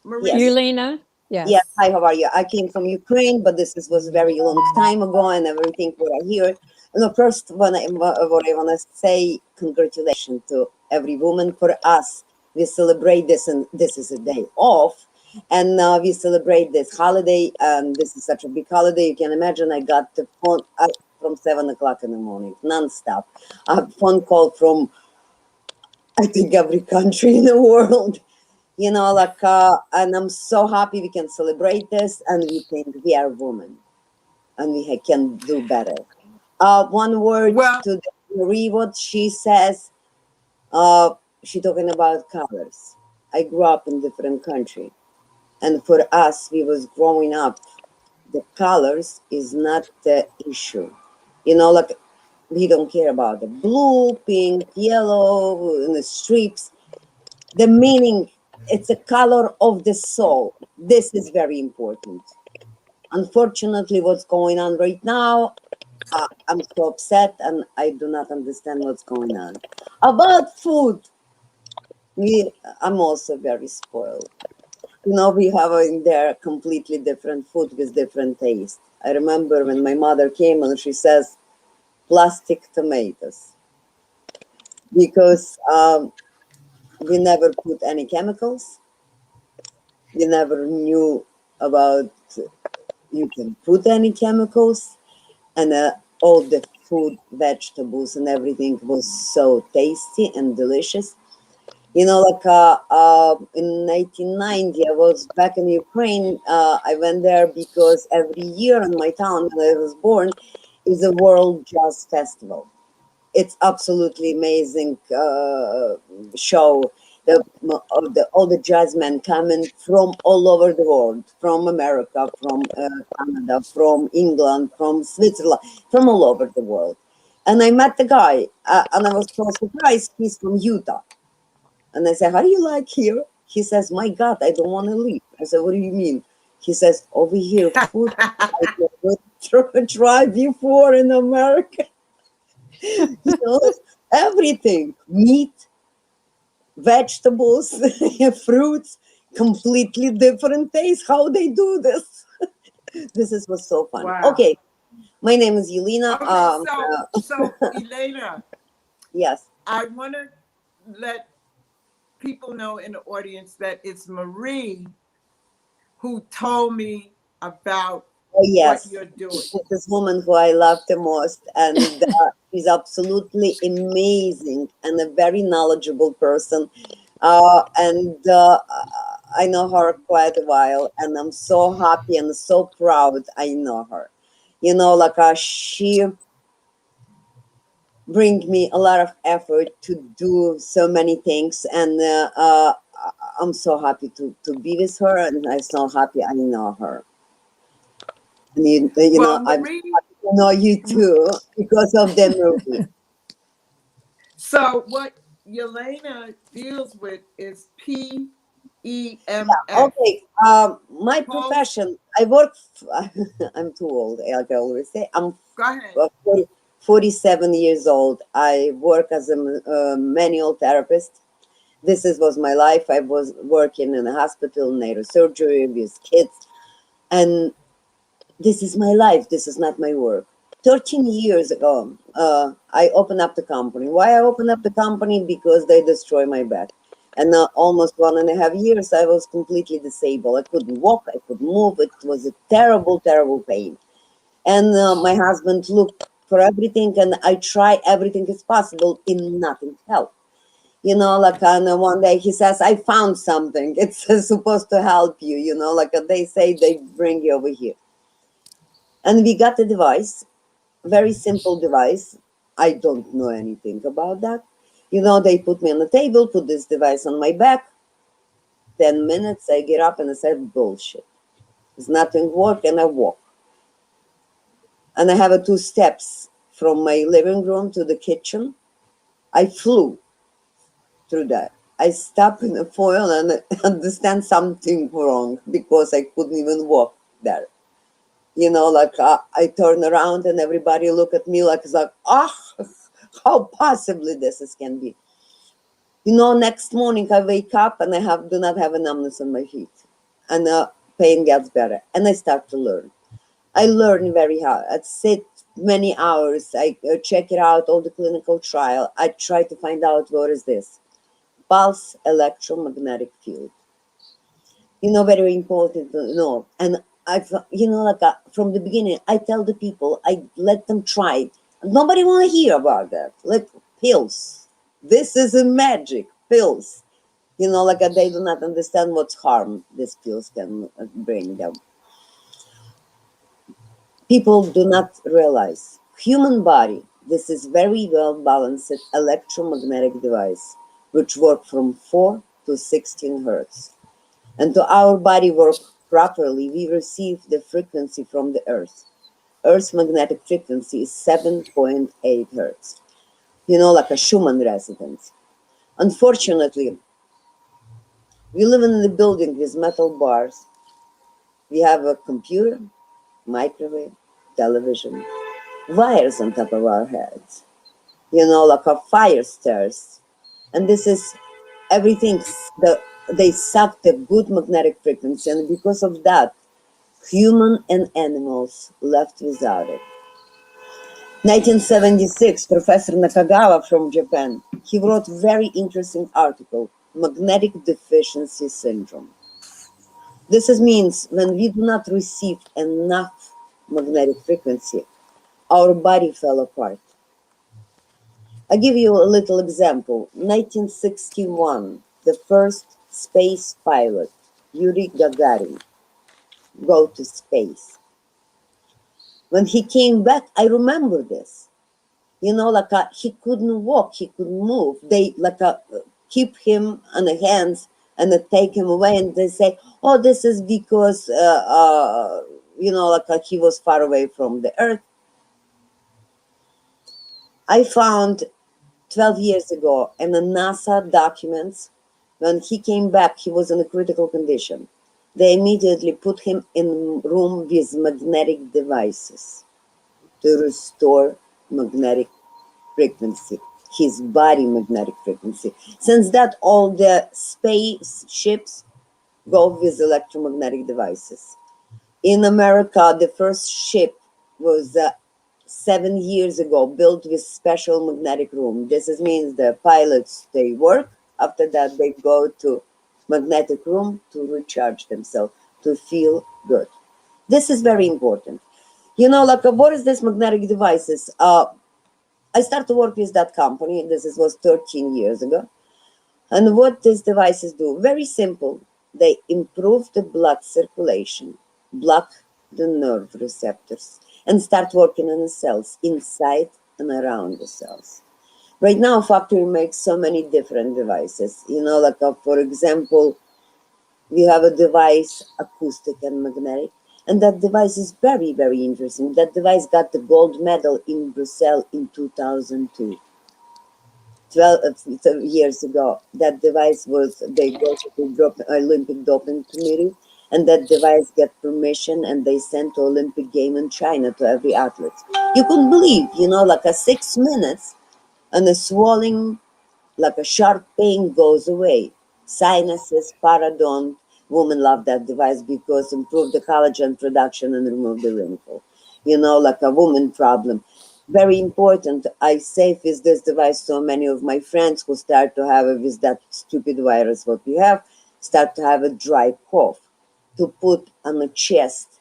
Marie? Yes. Yelena? Yes. Yes. Hi, how are you? I came from Ukraine, but this was a very long time ago, and everything what I hear. No, first, what I want to say, congratulations to every woman. For us, we celebrate this, and this is a day off, and we celebrate this holiday. And this is such a big holiday. You can imagine. I got the phone from 7 o'clock in the morning, nonstop. I have a phone call from, I think, every country in the world. You know, like, and I'm so happy we can celebrate this, and we think we are women, and we can do better. One word Well, to Marie, what she says. Uh, she talking about colors. I grew up in different country, and for us, we was growing up. The colors is not the issue. You know, like we don't care about the blue, pink, yellow, and the stripes. The meaning, it's a color of the soul. This is very important. Unfortunately, what's going on right now, I'm so upset and I do not understand what's going on. About food, I'm also very spoiled. You know, we have in there completely different food with different taste. I remember when my mother came and she says, plastic tomatoes, because we never put any chemicals. We never knew about you can put any chemicals, and all the food, vegetables, and everything was so tasty and delicious. You know, like in 1990, I was back in Ukraine. I went there because every year in my town when I was born is a World Jazz Festival. It's absolutely amazing show all the jazzmen coming from all over the world, from America, from Canada, from England, from Switzerland, from all over the world. And I met the guy, and I was so surprised. He's from Utah. And I said, how do you like here? He says, my God, I don't want to leave. I said, what do you mean? He says, over here, food I never tried before in America. You know, everything, meat, vegetables, fruits, completely different taste. How they do this? Was so fun. Wow. Okay, my name is Yelena. Okay, so Yelena, Yes. I want to let people know in the audience that it's Marie who told me about Oh, yes. what you're doing. This woman who I love the most, and she's absolutely amazing and a very knowledgeable person. I know her quite a while, and I'm so happy and so proud I know her. You know, like she brings me a lot of effort to do so many things, and I'm so happy to be with her, and I'm so happy I know her. And you Well, know, I'm Marie, happy to know you too because of the movie. so what Yelena deals with is PEMF. Okay. My profession, I work, I'm too old, like I always say. I'm Go ahead. 47 years old. I work as a manual therapist. Was my life. I was working in a hospital, neurosurgery with kids. And this is my life. This is not my work. 13 years ago, I opened up the company. Why I opened up the company? Because they destroy my back. And almost 1.5 years, I was completely disabled. I couldn't walk, I couldn't move. It was a terrible, terrible pain. And my husband looked for everything, and I tried everything as possible, in nothing helped. You know, like one day he says, I found something. It's supposed to help you, you know, like they say, they bring you over here. And we got a device, very simple device. I don't know anything about that. You know, they put me on the table, put this device on my back. 10 minutes, I get up and I said, bullshit. There's nothing work, and I walk. And I have 2 steps from my living room to the kitchen. I flew through that. I stopped in the foil and I understand something wrong because I couldn't even walk there. You know, like I turn around and everybody look at me like, it's like, how possibly this can be. You know, next morning I wake up and I do not have a numbness on my feet, and pain gets better, and I start to learn. I learn very hard. I sit many hours. I check it out, all the clinical trial. I try to find out what is this pulse electromagnetic field. You know, very important to know. And you know, like from the beginning, I tell the people, I let them try. Nobody want to hear about that. Like pills. This is a magic pills. You know, like they do not understand what harm these pills can bring them. People do not realize human body. This is very well balanced electromagnetic device, which work from 4 to 16 hertz. And to our body work properly, we receive the frequency from the Earth. Earth's magnetic frequency is 7.8 hertz. You know, like a Schumann resonance. Unfortunately, we live in a building with metal bars. We have a computer, microwave, television, wires on top of our heads. You know, like a fire stairs. And this is everything. They suck the good magnetic frequency, and because of that, human and animals left without it. 1976, Professor Nakagawa from Japan, he wrote a very interesting article, Magnetic Deficiency Syndrome. This means when we do not receive enough magnetic frequency, our body fell apart. I'll give you a little example. 1961, the first space pilot, Yuri Gagarin, go to space. When he came back, I remember this. You know, like he couldn't walk, he couldn't move. They keep him on the hands and they take him away, and they say, oh, this is because, like he was far away from the earth. I found 12 years ago in the NASA documents, when he came back, he was in a critical condition. They immediately put him in a room with magnetic devices to restore magnetic frequency, his body magnetic frequency. Since that, all the spaceships go with electromagnetic devices. In America, the first ship was 7 years ago built with special magnetic room. This means the pilots, they work. After that, they go to magnetic room to recharge themselves, to feel good. This is very important. What is this magnetic devices? I started to work with that company. Was 13 years ago. And what these devices do? Very simple. They improve the blood circulation, block the nerve receptors, and start working on the cells inside and around the cells. Right now, factory makes so many different devices. For example, we have a device, acoustic and magnetic, and that device is very, very interesting. That device got the gold medal in Brussels in 2002. 12 years ago, that device they go to the Olympic doping committee, and that device get permission, and they sent to Olympic game in China to every athlete. You couldn't believe, 6 minutes, and the swelling, like a sharp pain, goes away. Sinuses, parodont. Women love that device because improve the collagen production and remove the wrinkle. Like a woman problem. Very important. I save with this device so many of my friends who start to have with that stupid virus what we have, start to have a dry cough. To put on the chest,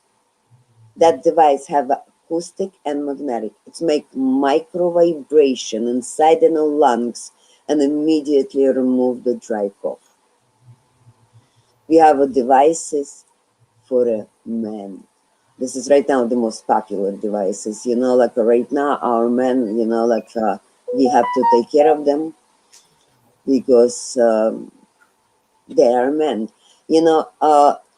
that device have acoustic and magnetic. It's make micro vibration inside the lungs and immediately remove the dry cough. We have a devices for a man. This is right now the most popular devices. Right now, our men, we have to take care of them because they are men.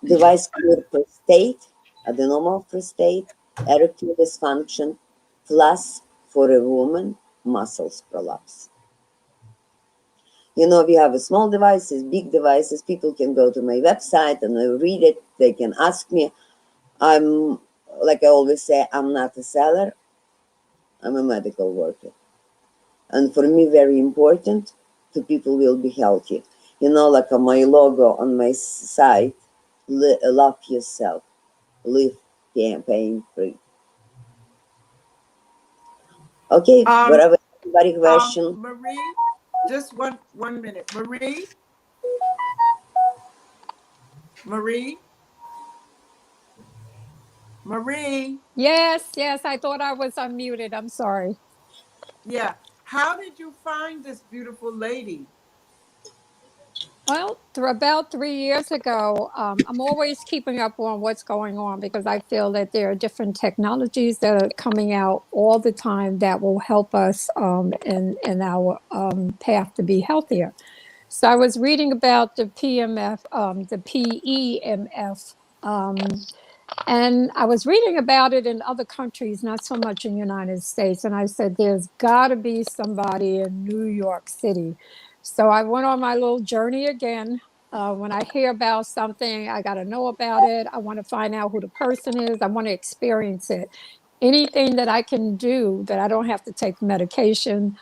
Device cure prostate, adenoma prostate, erectile dysfunction, plus for a woman, muscles prolapse. We have small devices, big devices. People can go to my website and read it. They can ask me. I'm, like I always say, I'm not a seller. I'm a medical worker. And for me, very important, to people will be healthy. My logo on my site, love yourself, live pain-free. Okay, whatever, anybody question? Marie, just one minute. Marie. Yes, I thought I was unmuted. I'm sorry. Yeah. How did you find this beautiful lady? Well, about 3 years ago, I'm always keeping up on what's going on because I feel that there are different technologies that are coming out all the time that will help us in our path to be healthier. So I was reading about the PEMF, and I was reading about it in other countries, not so much in the United States. And I said, there's got to be somebody in New York City. So I went on my little journey again. When I hear about something, I got to know about it. I want to find out who the person is. I want to experience it. Anything that I can do that I don't have to take medication,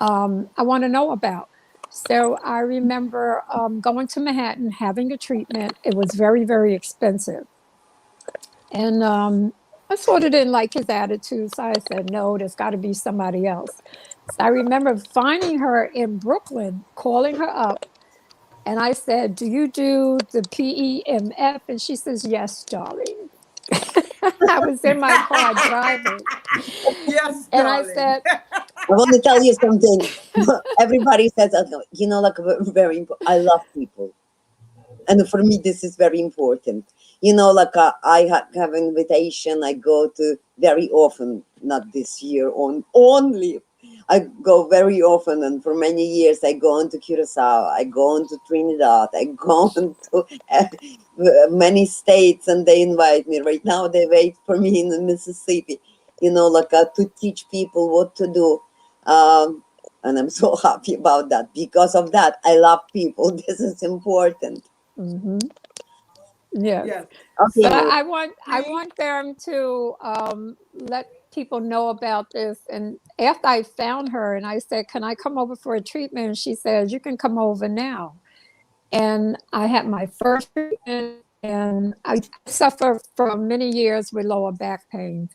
I want to know about. So I remember going to Manhattan, having a treatment. It was very, very expensive. And I sort of didn't like his attitude. So I said, no, there's got to be somebody else. So I remember finding her in Brooklyn, calling her up. And I said, do you do the PEMF? And she says, yes, darling. I was in my car driving. Yes, And I darling. said, I want to tell you something. Everybody says, very important. I love people. And for me, this is very important. I have invitation. I go to very often, not this year only, I go very often, and for many years I go on to Curacao, I go on to Trinidad, I go on to many states, and they invite me. Right now they wait for me in Mississippi, like to teach people what to do. And I'm so happy about that. Because of that, I love people. This is important. Mm-hmm. Yes. Yes. Okay, But So I want them to let people know about this. And after I found her and I said, "Can I come over for a treatment?" And she says, "You can come over now." And I had my first treatment, and I suffer from many years with lower back pain.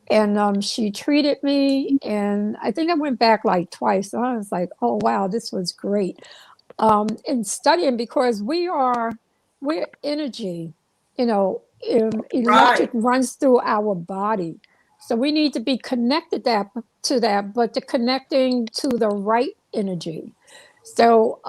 And she treated me, and I think I went back like twice. So I was like, "Oh wow, this was great." In studying, because we're energy, electric right. runs through our body, so we need to be connected to that, but the connecting to the right energy. So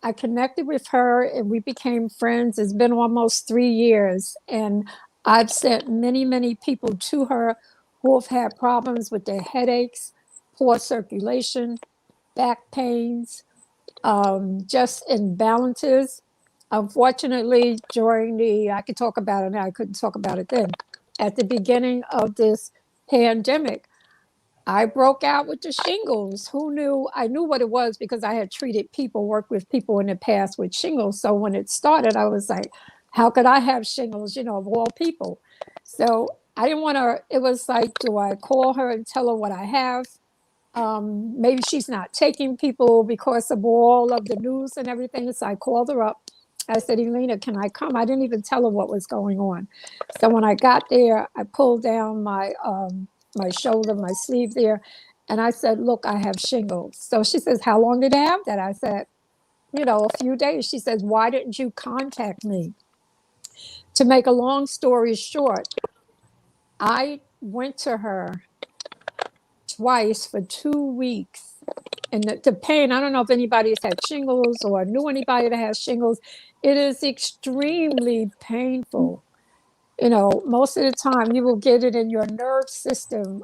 I connected with her and we became friends. It's been almost 3 years, and I've sent many people to her who have had problems with their headaches, poor circulation, back pains, just imbalances. Unfortunately, I could talk about it now, I couldn't talk about it then. At the beginning of this pandemic, I broke out with the shingles. Who knew? I knew what it was because I had treated people, worked with people in the past with shingles. So when it started, I was like, how could I have shingles, of all people? So I didn't want to, it was like, do I call her and tell her what I have? Maybe she's not taking people because of all of the news and everything. So I called her up. I said, Yelena, can I come? I didn't even tell her what was going on. So when I got there, I pulled down my shoulder, my sleeve there, and I said, look, I have shingles. So she says, how long did I have that? I said, a few days. She says, why didn't you contact me? To make a long story short, I went to her twice for 2 weeks. And the pain, I don't know if anybody's had shingles or knew anybody that has shingles. It is extremely painful. Most of the time you will get it in your nerve system.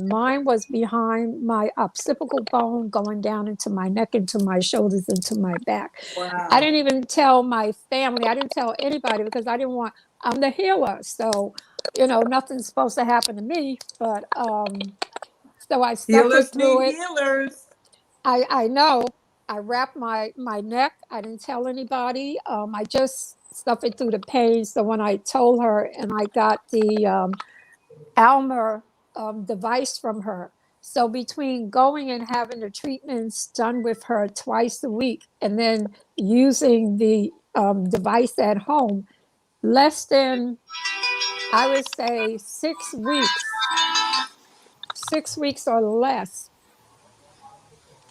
Mine was behind my occipital bone, going down into my neck, into my shoulders, into my back. I Wow. didn't even tell my family. I didn't tell anybody because I didn't want, I'm the healer. So, nothing's supposed to happen to me. But so I suffered Healers through need it. healers. I know. I wrapped my neck. I didn't tell anybody. I just suffered through the pain. So when I told her, and I got the Almer device from her. So between going and having the treatments done with her twice a week, and then using the device at home, less than, I would say, 6 weeks or less,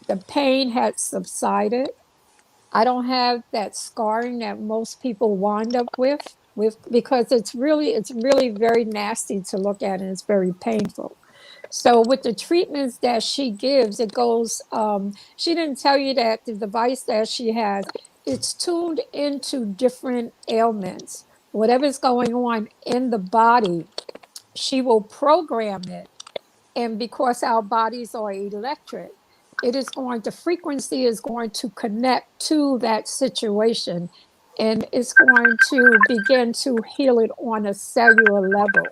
the pain had subsided. I don't have that scarring that most people wind up with because it's really very nasty to look at, and it's very painful. So with the treatments that she gives, it goes, she didn't tell you that the device that she has, it's tuned into different ailments. Whatever's going on in the body, she will program it. And because our bodies are electric, the frequency is going to connect to that situation, and it's going to begin to heal it on a cellular level.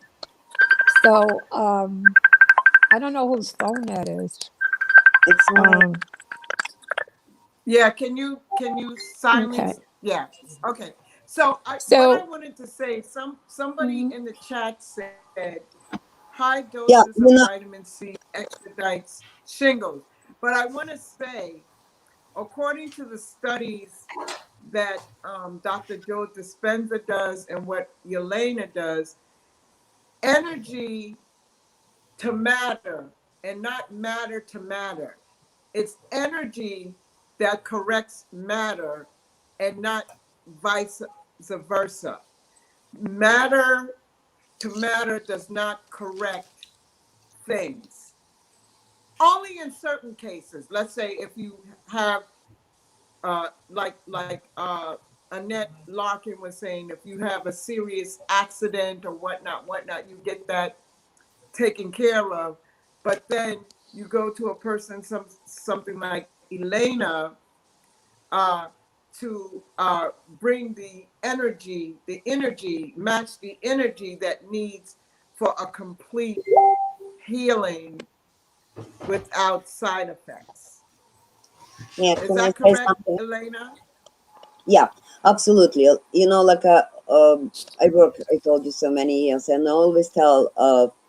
So I don't know whose phone that is. it's my Um, Yeah, can you okay. silence? Yeah. Okay. So what I So wanted to say, somebody mhm. in the chat said high doses yeah, of vitamin C expedites shingles. But I want to say, according to the studies that Dr. Joe Dispenza does and what Yelena does, energy to matter and not matter to matter. It's energy that corrects matter and not vice versa. Matter to matter does not correct things. Only in certain cases. Let's say if you have, like Annette Larkin was saying, if you have a serious accident or whatnot, you get that taken care of. But then you go to a person, something like Yelena, to bring the energy, match the energy that needs for a complete healing without side effects. Yeah, Is can I that say correct, something? Yelena? Yeah, absolutely. You know, like I told you so many years, and I always tell,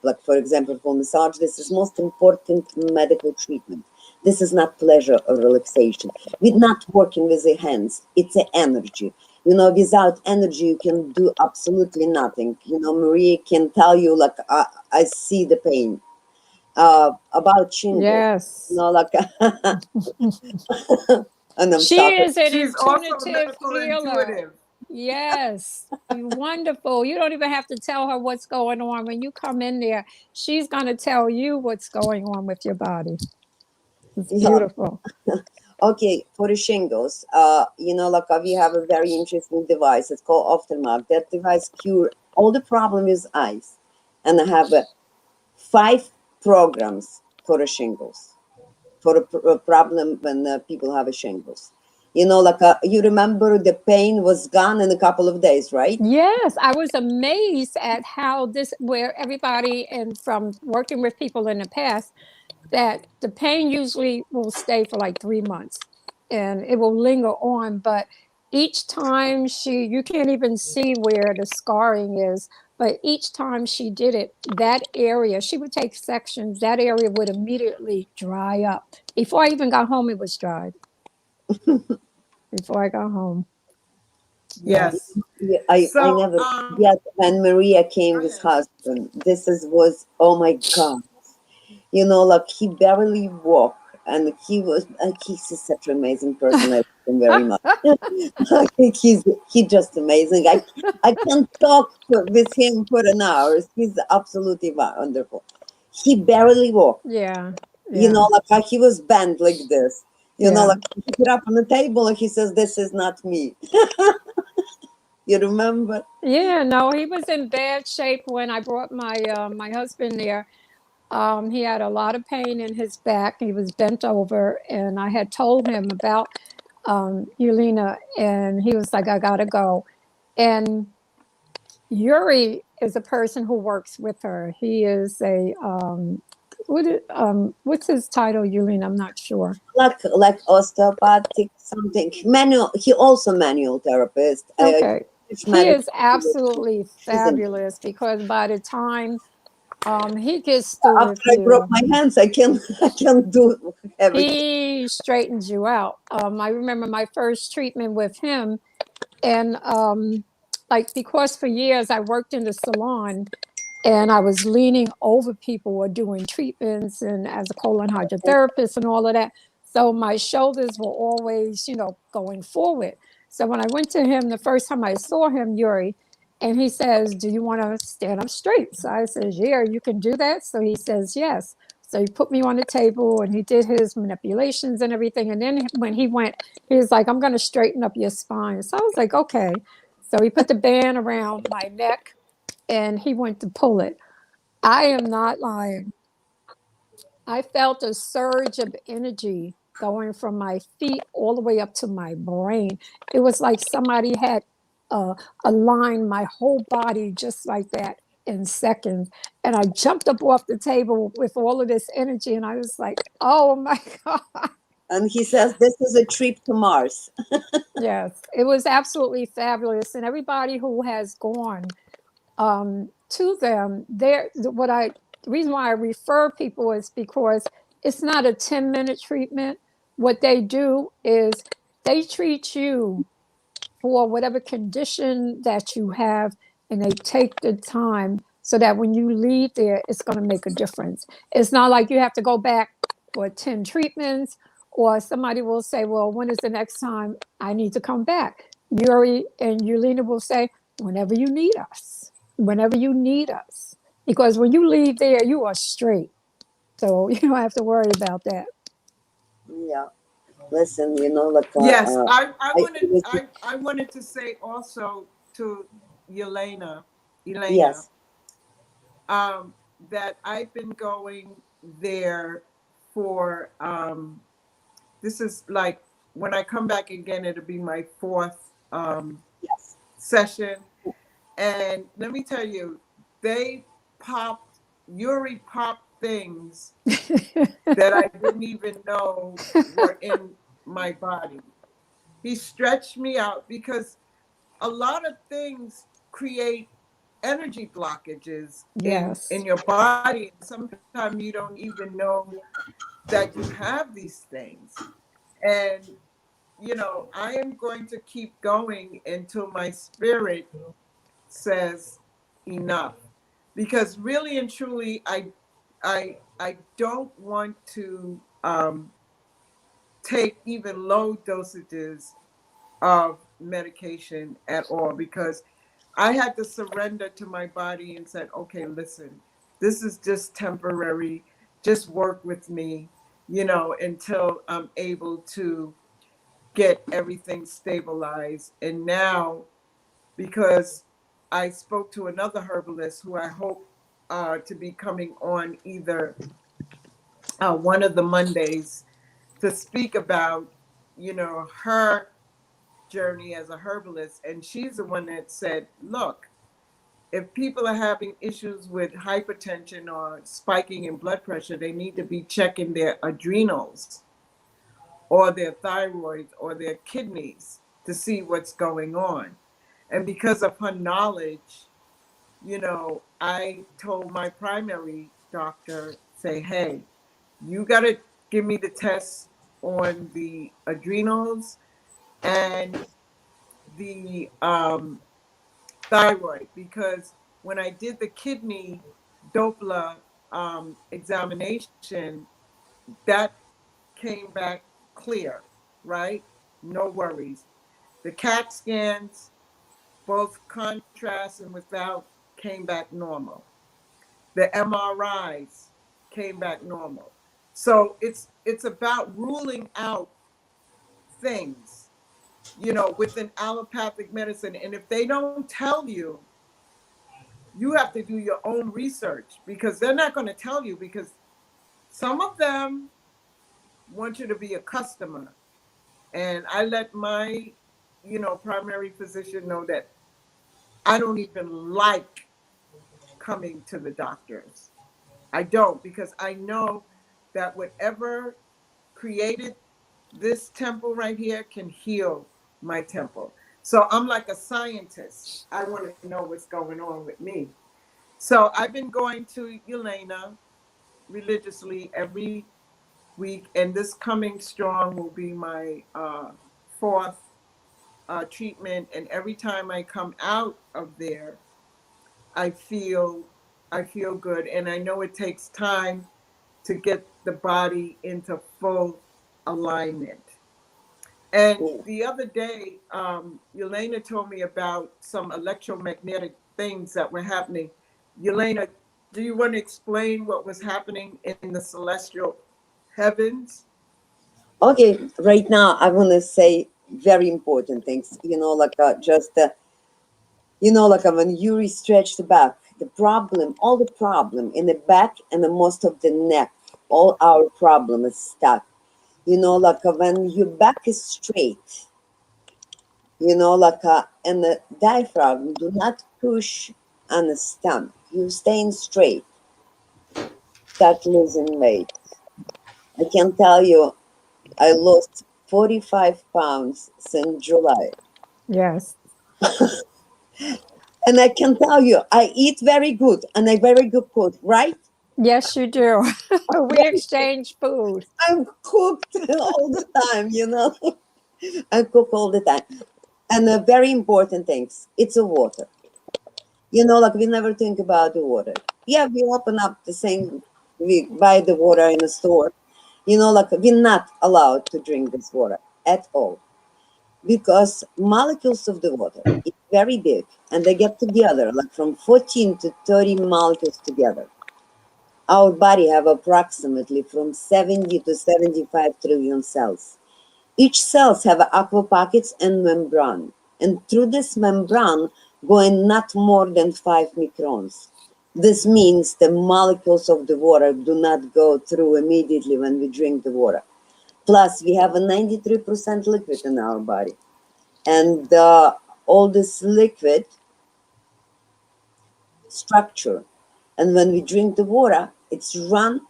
like for example, for massage, this is most important medical treatment. This is not pleasure or relaxation. We're not working with the hands. It's an energy. You know, without energy, you can do absolutely nothing. You know, Maria can tell you, like, I see the pain. About shingles, you Yes. know, like, and I'm She stopping. is an She's also a intuitive medical healer. intuitive. Yes, wonderful. You don't even have to tell her what's going on. When you come in there, she's going to tell you what's going on with your body. It's Yeah. beautiful. Okay, for the shingles, you know, like we have a very interesting device. It's called Ophthalmark. That device cure all the problem with eyes, and I have 5 programs for the shingles, for a problem when people have a shingles. You know, like you remember the pain was gone in a couple of days, right? Yes, I was amazed at how this, where everybody, and from working with people in the past, that the pain usually will stay for like 3 months and it will linger on. But each time you can't even see where the scarring is, but each time she did it, that area, she would take sections, that area would immediately dry up. Before I even got home, it was dried. Before I got home. Yeah. Yes. Yeah, I So, never forget when Maria go came with ahead. husband. Was, oh my God. You know, like he barely walked, and he was like, he's such an amazing person. I love him very much. I think he's just amazing. I can talk with him for an hour. He's absolutely wonderful. He barely walked. Yeah. You Yeah. know, like he was bent like this. You know, Yeah. like he put up on the table and he says, "This is not me." You remember? Yeah, no, he was in bad shape when I brought my husband there. He had a lot of pain in his back. He was bent over, and I had told him about Yelena, and he was like, "I gotta go." And Yuri is a person who works with her. He is a what's his title, Yelena? I'm not sure. Like osteopathic something. Manual. He also manual therapist. Okay, Speech he medical. is absolutely He's in. fabulous because by the time he gets through After with I broke you, my hands, I can I can do everything. he straightens you out. I remember my first treatment with him, and like because for years I worked in the salon and I was leaning over people or doing treatments and as a colon hydrotherapist and all of that. So my shoulders were always, going forward. So when I went to him the first time I saw him, Yuri, and he says, "Do you want to stand up straight?" So I says, "Yeah, you can do that." So he says, "Yes." So he put me on the table and he did his manipulations and everything. And then when he went, he was like, "I'm going to straighten up your spine." So I was like, "Okay." So he put the band around my neck and he went to pull it. I am not lying. I felt a surge of energy going from my feet all the way up to my brain. It was like somebody had uh, aligned my whole body just like that in seconds. And I jumped up off the table with all of this energy, and I was like, "Oh my God." And he says this is a trip to Mars. Yes, it was absolutely fabulous. And everybody who has gone to them, the reason why I refer people is because it's not a 10-minute treatment. What they do is they treat you for whatever condition that you have, and they take the time so that when you leave there, it's going to make a difference. It's not like you have to go back for 10 treatments, or somebody will say, "Well, when is the next time I need to come back?" Yuri and Yelena will say, "Whenever you need us, whenever you need us." Because when you leave there, you are straight. So you don't have to worry about that. Yeah. Listen, you know, like Yes, I was, I wanted to say also to Yelena, Elena, yes. um, that I've been going there for, this is like, when I come back again, it'll be my fourth Yes. session. And let me tell you, Yuri popped things that I didn't even know were in my body. He stretched me out because a lot of things create energy blockages Yes. in your body. Sometimes you don't even know that you have these things. And, you know, I am going to keep going until my spirit says enough. Because really and truly, I don't want to take even low dosages of medication at all, because I had to surrender to my body and said, okay, listen, this is just temporary. Just work with me, you know, until I'm able to get everything stabilized. And now, because I spoke to another herbalist who I hope to be coming on either one of the Mondays to speak about, you know, her journey as a herbalist. And she's the one that said, look, if people are having issues with hypertension or spiking in blood pressure, they need to be checking their adrenals or their thyroid or their kidneys to see what's going on. And because of her knowledge, you know, I told my primary doctor, say, hey, you got to give me the tests on the adrenals and the thyroid, because when I did the kidney Doppler examination, that came back clear, right? No worries. The CAT scans, both contrast and without, came back normal. The MRIs came back normal. So it's about ruling out things, you know, within allopathic medicine. And if they don't tell you, you have to do your own research, because they're not going to tell you, because some of them want you to be a customer. And I let my, you know, primary physician know that I don't even like coming to the doctors. I don't, because I know that whatever created this temple right here can heal my temple. So I'm like a scientist. I want to know what's going on with me. So I've been going to Yelena religiously every week, and this coming strong will be my fourth treatment. And every time I come out of there, I feel I feel good, and I know it takes time to get the body into full alignment. And Yeah. the other day, Yelena told me about some electromagnetic things that were happening. Yelena, do you want to explain what was happening in the celestial heavens? Okay, right now I want to say very important things. You know, like just you know, like when you stretch the back, the problem, all the problem in the back and the most of the neck, all our problem is stuck. You know, like when your back is straight, you know, like and the diaphragm do not push on the stomach. You staying straight, start losing weight. I can tell you, I lost 45 pounds since July. Yes. And I can tell you, I eat very good and I very good cook, right? Yes, you do. We exchange food. I'm cooked all the time, you know. I cook all the time. And very important things, it's a water. You know, like we never think about the water. Yeah, we open up the same, we buy the water in the store. You know, like we're not allowed to drink this water at all, because molecules of the water is very big and they get together like from 14 to 30 molecules together. Our body have approximately from 70 to 75 trillion cells. Each cells have aqua pockets and membrane, and through this membrane going not more than 5 microns. This means the molecules of the water do not go through immediately when we drink the water. Plus, we have a 93% liquid in our body. And all this liquid structure. And when we drink the water, it's run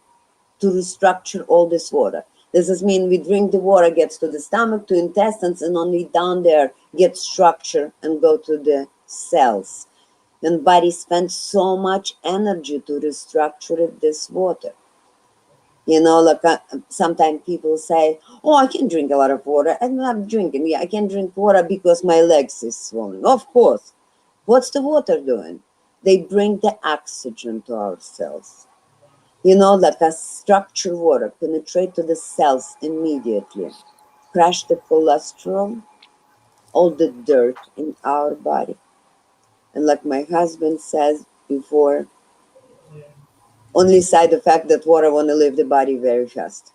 to restructure all this water. This is mean we drink the water, gets to the stomach, to intestines, and only down there gets structure and go to the cells. And body spends so much energy to restructure this water. You know, like sometimes people say, "Oh, I can drink a lot of water," and I'm drinking. Yeah, I can drink water because my legs is swollen. Of course, what's the water doing? They bring the oxygen to our cells. You know, like a structured water penetrate to the cells immediately, crush the cholesterol, all the dirt in our body. And like my husband says before, only side effect that water want to leave the body very fast.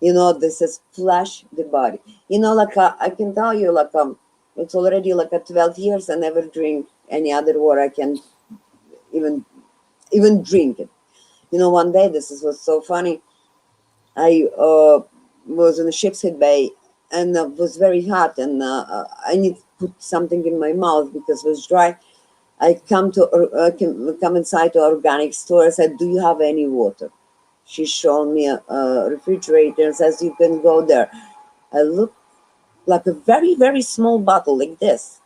You know, this is flush the body. You know, like I can tell you, like it's already like 12 years. I never drink any other water. I can even drink it. You know, one day was so funny. I was in a ship's head bay and was very hot, and I need to put something in my mouth because it was dry. I come inside to organic store. I said, "Do you have any water?" She showed me a refrigerator and says, "You can go there." I looked like a very, very small bottle like this.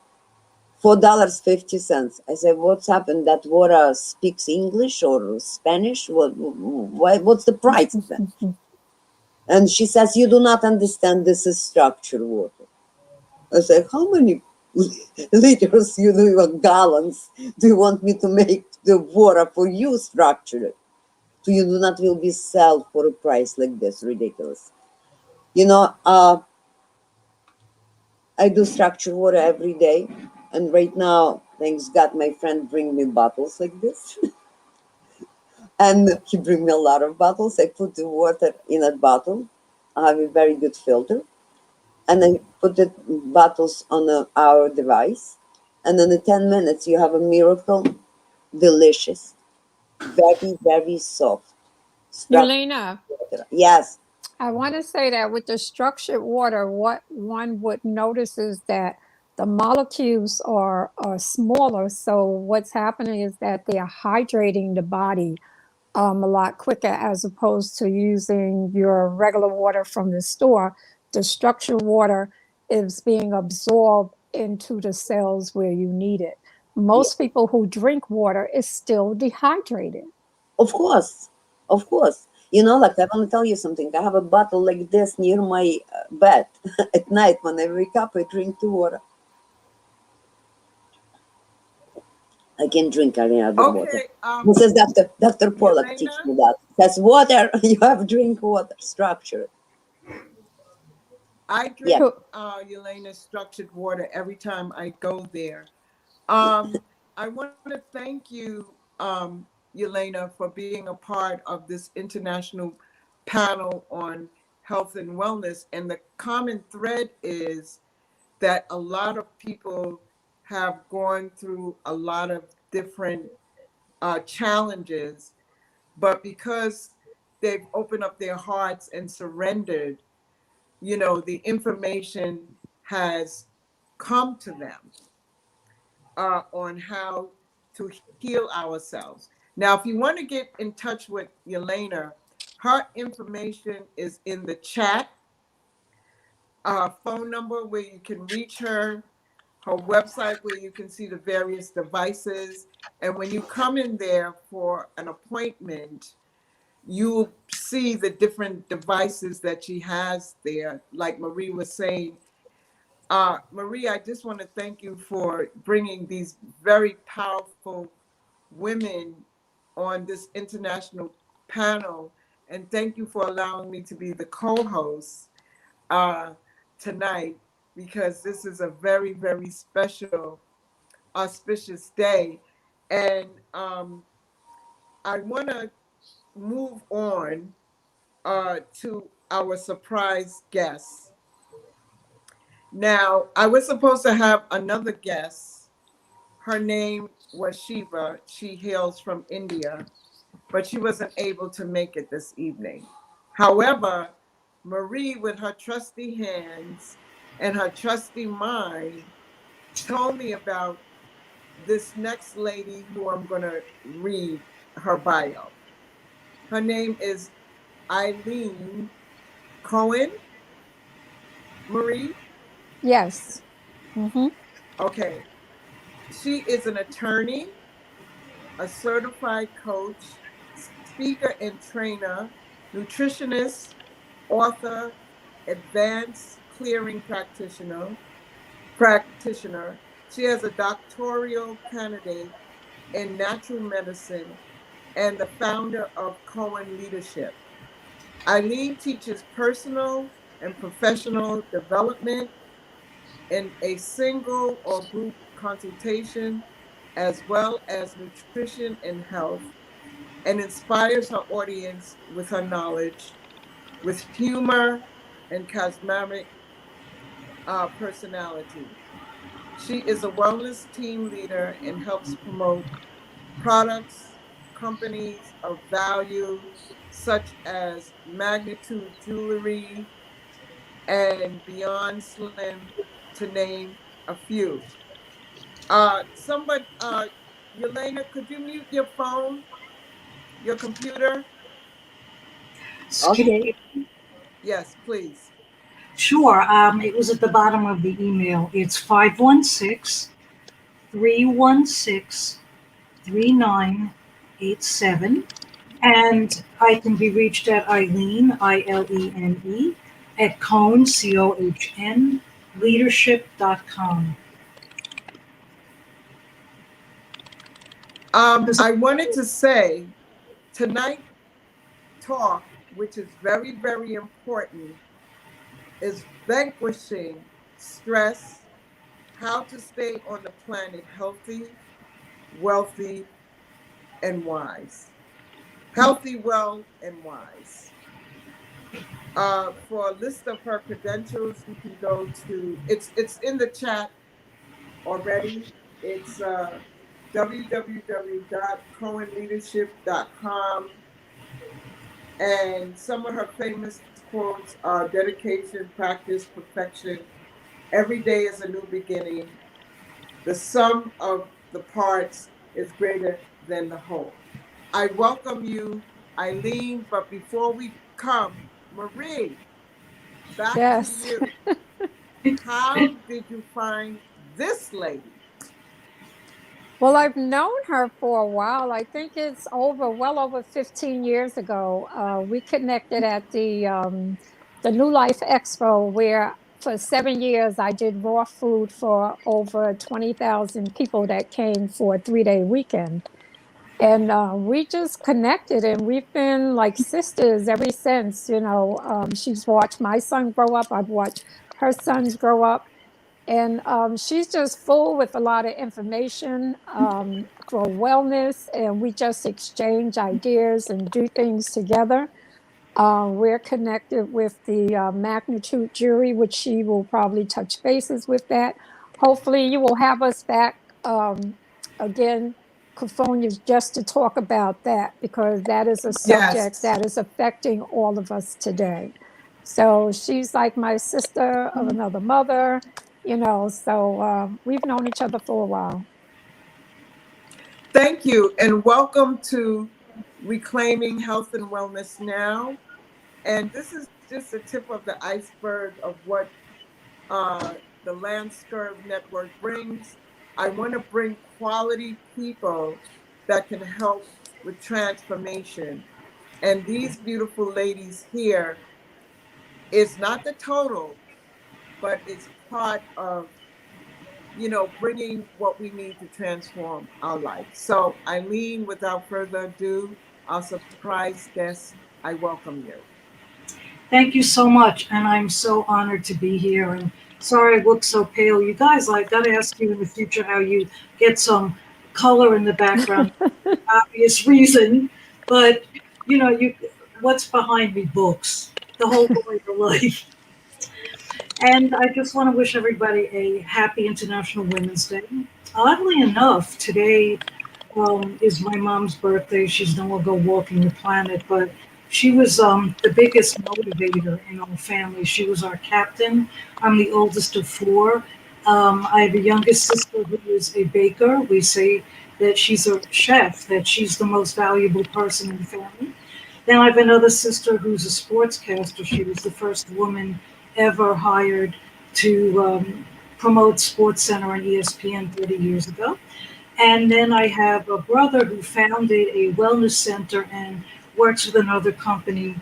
$4.50. I said, "What's happened? That water speaks English or Spanish? What's the price of that?" And she says, "You do not understand. This is structured water." I said, "How many liters, gallons do you want me to make the water for you structured? So you do not will be sold for a price like this, ridiculous." You know, I do structured water every day. And right now, thanks God, my friend bring me bottles like this. And he bring me a lot of bottles. I put the water in a bottle. I have a very good filter. And I put the bottles on our device. And in the 10 minutes, you have a miracle, delicious, very, very soft, structured Yelena, water. Yes, I want to say that with the structured water, what one would notice is that the molecules are smaller. So what's happening is that they are hydrating the body a lot quicker as opposed to using your regular water from the store. The structured water is being absorbed into the cells where you need it. yeah, Most people who drink water is still dehydrated. of course, of course. You know, like I want to tell you something. I have a bottle like this near my bed at night. When I wake up, I drink the water. I can drink any other water. Okay, This is Dr. Pollack Yelena, teach me that. Says water, you have drink water structure. I Yeah. drink Yelena's structured water every time I go there. I want to thank you, Yelena, for being a part of this international panel on health and wellness. And the common thread is that a lot of people have gone through a lot of different challenges, but because they've opened up their hearts and surrendered, the information has come to them on how to heal ourselves. Now, if you want to get in touch with Yelena, her information is in the chat, phone number where you can reach her website where you can see the various devices. And when you come in there for an appointment, you'll see the different devices that she has there. Like Marie was saying, Marie, I just want to thank you for bringing these very powerful women on this international panel. And thank you for allowing me to be the co-host uh, tonight, because this is a very, very special, auspicious day. And I want to move on to our surprise guest. Now, I was supposed to have another guest. Her name was Shiva. She hails from India, but she wasn't able to make it this evening. However, Marie, with her trusty hands and her trusty mind, told me about this next lady who I'm going to read her bio. Her name is Eileen Cohen. Marie? Yes. Mm-hmm. Okay. She is an attorney, a certified coach, speaker and trainer, nutritionist, author, advanced clearing practitioner. She has a doctoral candidate in natural medicine and the founder of Cohen Leadership. Eileen teaches personal and professional development in a single or group consultation, as well as nutrition and health, and inspires her audience with her knowledge, with humor and charismatic personality. She is a wellness team leader and helps promote products, companies of value, such as Magnitude Jewelry and Beyond Slim, to name a few. Yelena, could you mute your phone, your computer? Okay. Yes, please. Sure. It was at the bottom of the email. It's 516-316-3987. And I can be reached at Eileen, ILENE, at Cohn, COHN, leadership.com. I wanted to say tonight talk, which is very, very important, is vanquishing stress, how to stay on the planet healthy, wealthy, and wise. Healthy, well, and wise. For a list of her credentials, you can go to, it's in the chat already. It's www.cohenleadership.com. And some of her famous quotes are dedication, practice, perfection. Every day is a new beginning. The sum of the parts is greater than the whole. I welcome you, Eileen, but before we come, Marie, back Yes. to you. How did you find this lady? Well, I've known her for a while. I think it's well over 15 years ago. We connected at the New Life Expo, where for 7 years I did raw food for over 20,000 people that came for a 3-day weekend. And we just connected, and we've been like sisters ever since. She's watched my son grow up. I've watched her sons grow up. And she's just full with a lot of information for wellness, and we just exchange ideas and do things together. We're connected with the Magnitude Jury, which she will probably touch bases with that. Hopefully, you will have us back again, Kufunya, just to talk about that, because that is a subject Yes. that is affecting all of us today. So she's like my sister of another mother, so we've known each other for a while. Thank you, and welcome to Reclaiming Health and Wellness Now. And this is just the tip of the iceberg of what the LanceScurv Network brings. I want to bring quality people that can help with transformation. And these beautiful ladies here is not the total, but it's part of, bringing what we need to transform our life. So, Eileen, without further ado, our surprise guest, I welcome you. Thank you so much, and I'm so honored to be here. And sorry I look so pale. You guys, I've got to ask you in the future how you get some color in the background. Obvious reason, but what's behind me? Books, the whole point of life. And I just want to wish everybody a happy International Women's Day. Oddly enough, today is my mom's birthday. She's no longer walking the planet, but she was the biggest motivator in our family. She was our captain. I'm the oldest of four. I have a youngest sister who is a baker. We say that she's a chef, that she's the most valuable person in the family. Then I have another sister who's a sportscaster. She was the first woman ever hired to promote SportsCenter on ESPN 30 years ago. And then I have a brother who founded a wellness center and works with another company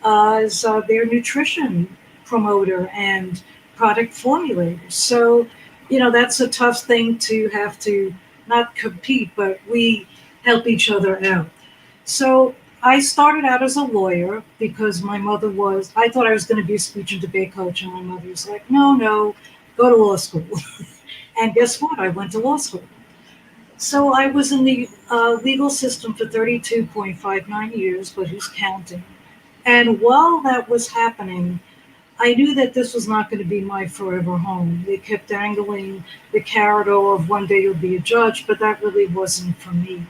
as their nutrition promoter and product formulator. So, that's a tough thing to have to not compete, but we help each other out. So I started out as a lawyer because I thought I was going to be a speech and debate coach, and my mother was like, no, go to law school. And guess what? I went to law school. So I was in the legal system for 32.59 years, but who's counting? And while that was happening, I knew that this was not going to be my forever home. They kept dangling the carrot of one day you'll be a judge, but that really wasn't for me.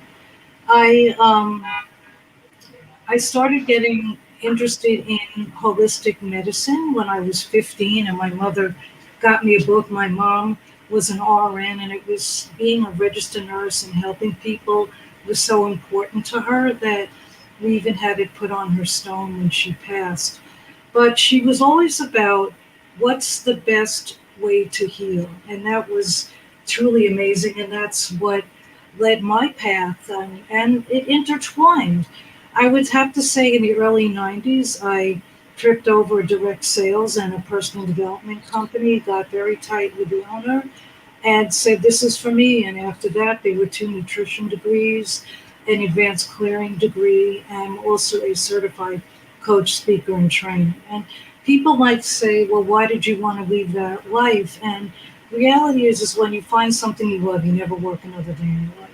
I started getting interested in holistic medicine when I was 15, and my mother got me a book. My mom was an RN, and it was being a registered nurse and helping people was so important to her that we even had it put on her stone when she passed. But she was always about what's the best way to heal, and that was truly amazing, and that's what led my path, and it intertwined. I would have to say in the early 90s, I tripped over direct sales and a personal development company, got very tight with the owner, and said, this is for me. And after that, there were 2 nutrition degrees, an advanced clearing degree, and also a certified coach, speaker, and trainer. And people might say, well, why did you want to leave that life? And reality is when you find something you love, you never work another day in your life.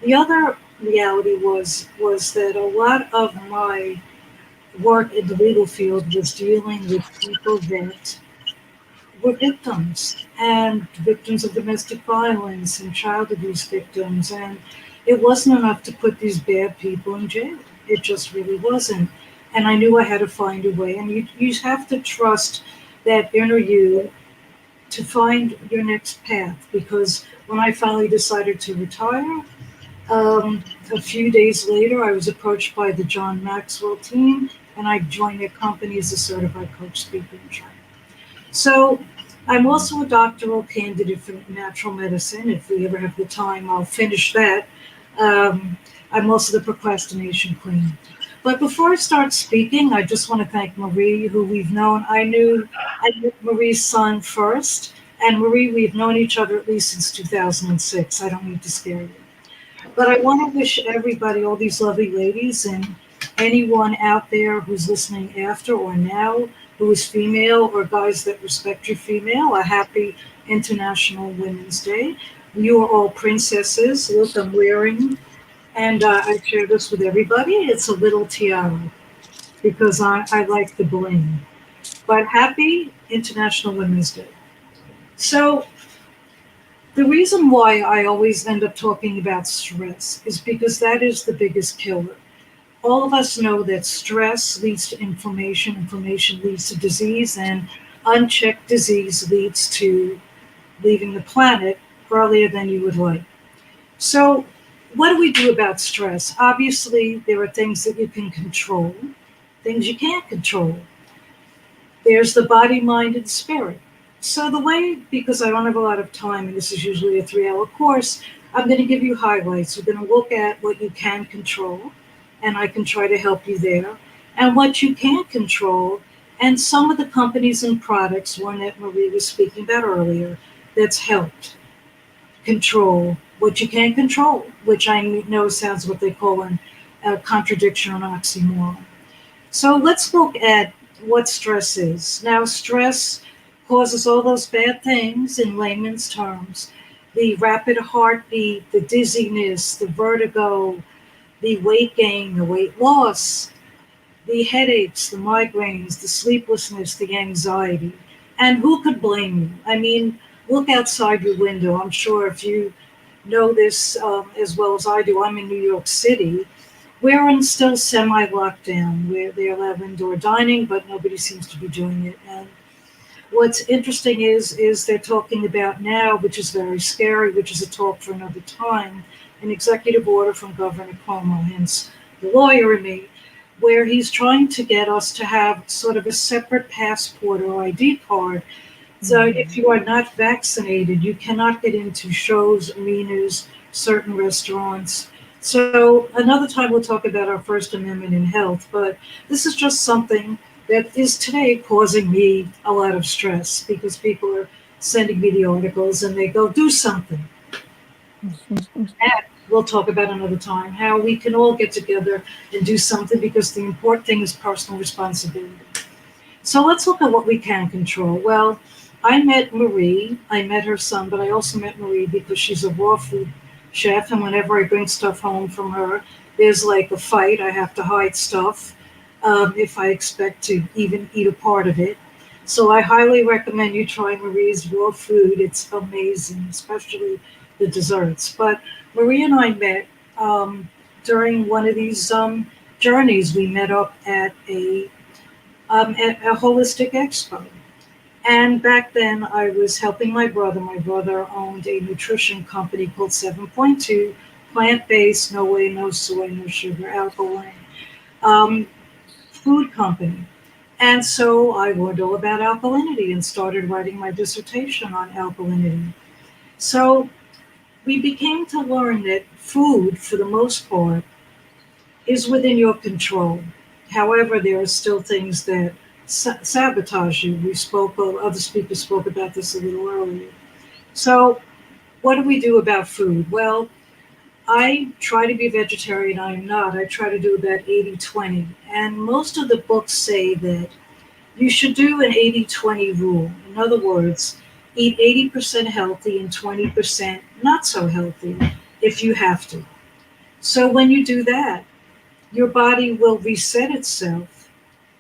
The other reality was that a lot of my work in the legal field was dealing with people that were victims and victims of domestic violence and child abuse victims. And it wasn't enough to put these bad people in jail. It just really wasn't. And I knew I had to find a way. And you have to trust that inner you to find your next path. Because when I finally decided to retire, a few days later, I was approached by the John Maxwell team, and I joined their company as a certified coach, speaker, and trainer. So I'm also a doctoral candidate for natural medicine. If we ever have the time, I'll finish that. I'm also the procrastination queen. But before I start speaking, I just want to thank Marie, who we've known. I met Marie's son first, and Marie, we've known each other at least since 2006. I don't need to scare you. But I want to wish everybody, all these lovely ladies, and anyone out there who's listening after or now who is female, or guys that respect your female, a happy International Women's Day. You are all princesses. Look, I'm wearing, and I share this with everybody. It's a little tiara because I like the bling. But happy International Women's Day. So the reason why I always end up talking about stress is because that is the biggest killer. All of us know that stress leads to inflammation, inflammation leads to disease, and unchecked disease leads to leaving the planet earlier than you would like. So, what do we do about stress? Obviously, there are things that you can control, things you can't control. There's the body, mind, and spirit. So the way, because I don't have a lot of time, and this is usually a 3-hour course, I'm going to give you highlights. We're going to look at what you can control, and I can try to help you there, and what you can't control, and some of the companies and products, one that Marie was speaking about earlier, that's helped control what you can't control, which I know sounds what they call a contradiction or an oxymoron. So let's look at what stress is. Now, stress causes all those bad things in layman's terms: the rapid heartbeat, the dizziness, the vertigo, the weight gain, the weight loss, the headaches, the migraines, the sleeplessness, the anxiety. And who could blame you? I mean, look outside your window. I'm sure if you know this as well as I do, I'm in New York City. We're in still semi-lockdown where they allow indoor dining, but nobody seems to be doing it. And what's interesting is they're talking about now, which is very scary, which is a talk for another time, an executive order from Governor Cuomo, hence the lawyer in me, where he's trying to get us to have sort of a separate passport or ID card. So if you are not vaccinated, you cannot get into shows, arenas, certain restaurants. So another time we'll talk about our First Amendment in health, but this is just something that is today causing me a lot of stress because people are sending me the articles and they go, do something. And we'll talk about another time how we can all get together and do something because the important thing is personal responsibility. So let's look at what we can control. Well, I met Marie, I met her son, but I also met Marie because she's a raw food chef. And whenever I bring stuff home from her, there's like a fight. I have to hide stuff if I expect to even eat a part of it. So I highly recommend you try Marie's raw food. It's amazing, especially the desserts. But Marie and I met during one of these journeys. We met up at a holistic expo. And back then I was helping my brother. My brother owned a nutrition company called 7.2, plant-based, no whey, no soy, no sugar, alkaline, food company. And so I learned all about alkalinity and started writing my dissertation on alkalinity. So we became to learn that food, for the most part, is within your control. However, there are still things that sabotage you. Other speakers spoke about this a little earlier. So what do we do about food? Well, I try to be vegetarian. I'm not. I try to do about 80-20. And most of the books say that you should do an 80-20 rule. In other words, eat 80% healthy and 20% not so healthy if you have to. So when you do that, your body will reset itself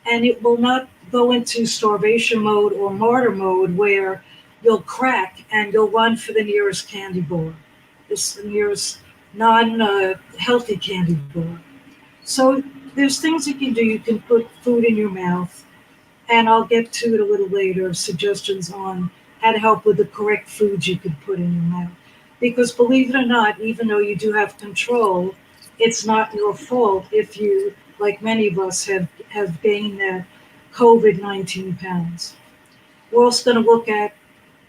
and it will not go into starvation mode or martyr mode where you'll crack and you'll run for the nearest candy bar, the nearest non-healthy candy bar. So there's things you can do. You can put food in your mouth, and I'll get to it a little later, suggestions on how to help with the correct foods you could put in your mouth. Because believe it or not, even though you do have control, it's not your fault if you, like many of us, have gained that COVID-19 pounds. We're also going to look at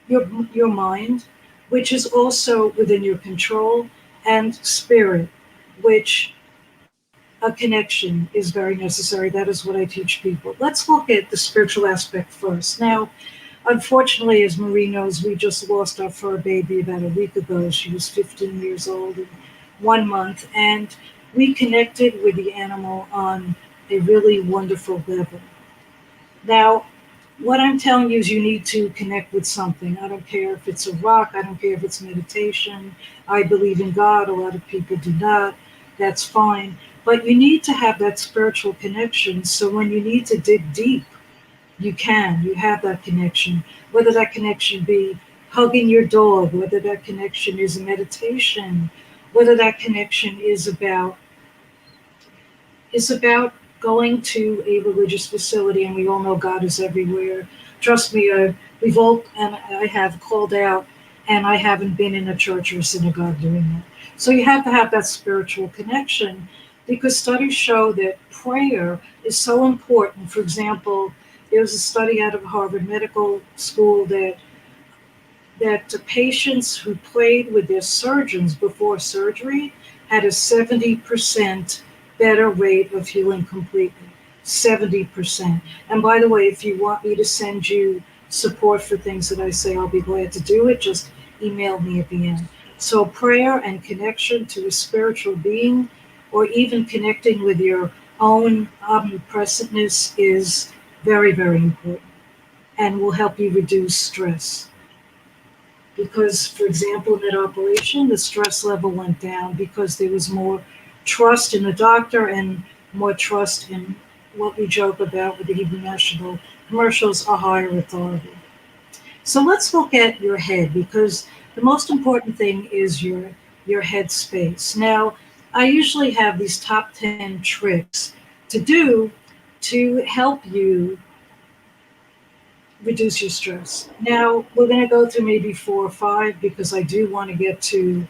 your mind, which is also within your control, and spirit, which a connection is very necessary. That is what I teach people. Let's look at the spiritual aspect first. Now, unfortunately, as Marie knows, we just lost our fur baby about a week ago. She was 15 years old in 1 month, and we connected with the animal on a really wonderful level. Now, what I'm telling you is you need to connect with something. I don't care if it's a rock. I don't care if it's meditation. I believe in God. A lot of people do not. That's fine. But you need to have that spiritual connection. So when you need to dig deep, you can. You have that connection. Whether that connection be hugging your dog, whether that connection is a meditation, whether that connection is about going to a religious facility, and we all know God is everywhere. Trust me, we've all, and I have called out, and I haven't been in a church or a synagogue doing that. So you have to have that spiritual connection because studies show that prayer is so important. For example, there's a study out of Harvard Medical School that the patients who prayed with their surgeons before surgery had a 70% better rate of healing completely. 70%. And by the way, if you want me to send you support for things that I say, I'll be glad to do it. Just email me at the end. So prayer and connection to a spiritual being, or even connecting with your own omnipresentness, is very, very important and will help you reduce stress. Because, for example, in that operation, the stress level went down because there was more trust in the doctor and more trust in what we joke about with the Hebrew National commercials, a higher authority. So let's look at your head, because the most important thing is your head space. Now, I usually have these top 10 tricks to do to help you reduce your stress. Now, we're going to go through maybe 4 or 5, because I do want to get to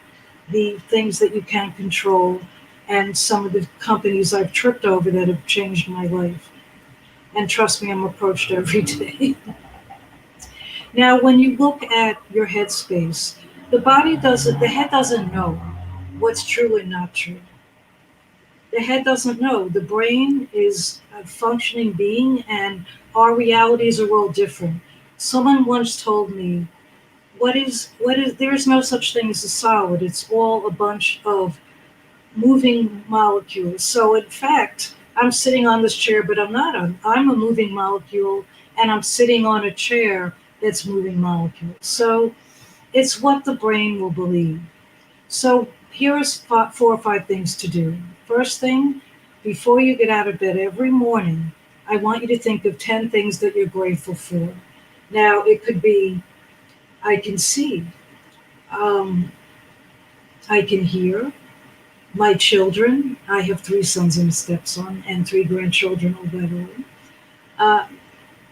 the things that you can control and some of the companies I've tripped over that have changed my life. And trust me, I'm approached every day. Now, when you look at your headspace, the head doesn't know what's true and not true. The head doesn't know. The brain is a functioning being, and our realities are all different. Someone once told me, there is no such thing as a solid. It's all a bunch of moving molecules. So in fact, I'm sitting on this chair, but I'm not. I'm a moving molecule, and I'm sitting on a chair that's moving molecules. So it's what the brain will believe. So here's 4 or 5 things to do. First thing, before you get out of bed every morning, I want you to think of 10 things that you're grateful for. Now, it could be, I can see, I can hear, my children. I have 3 sons and a stepson, and 3 grandchildren all that old.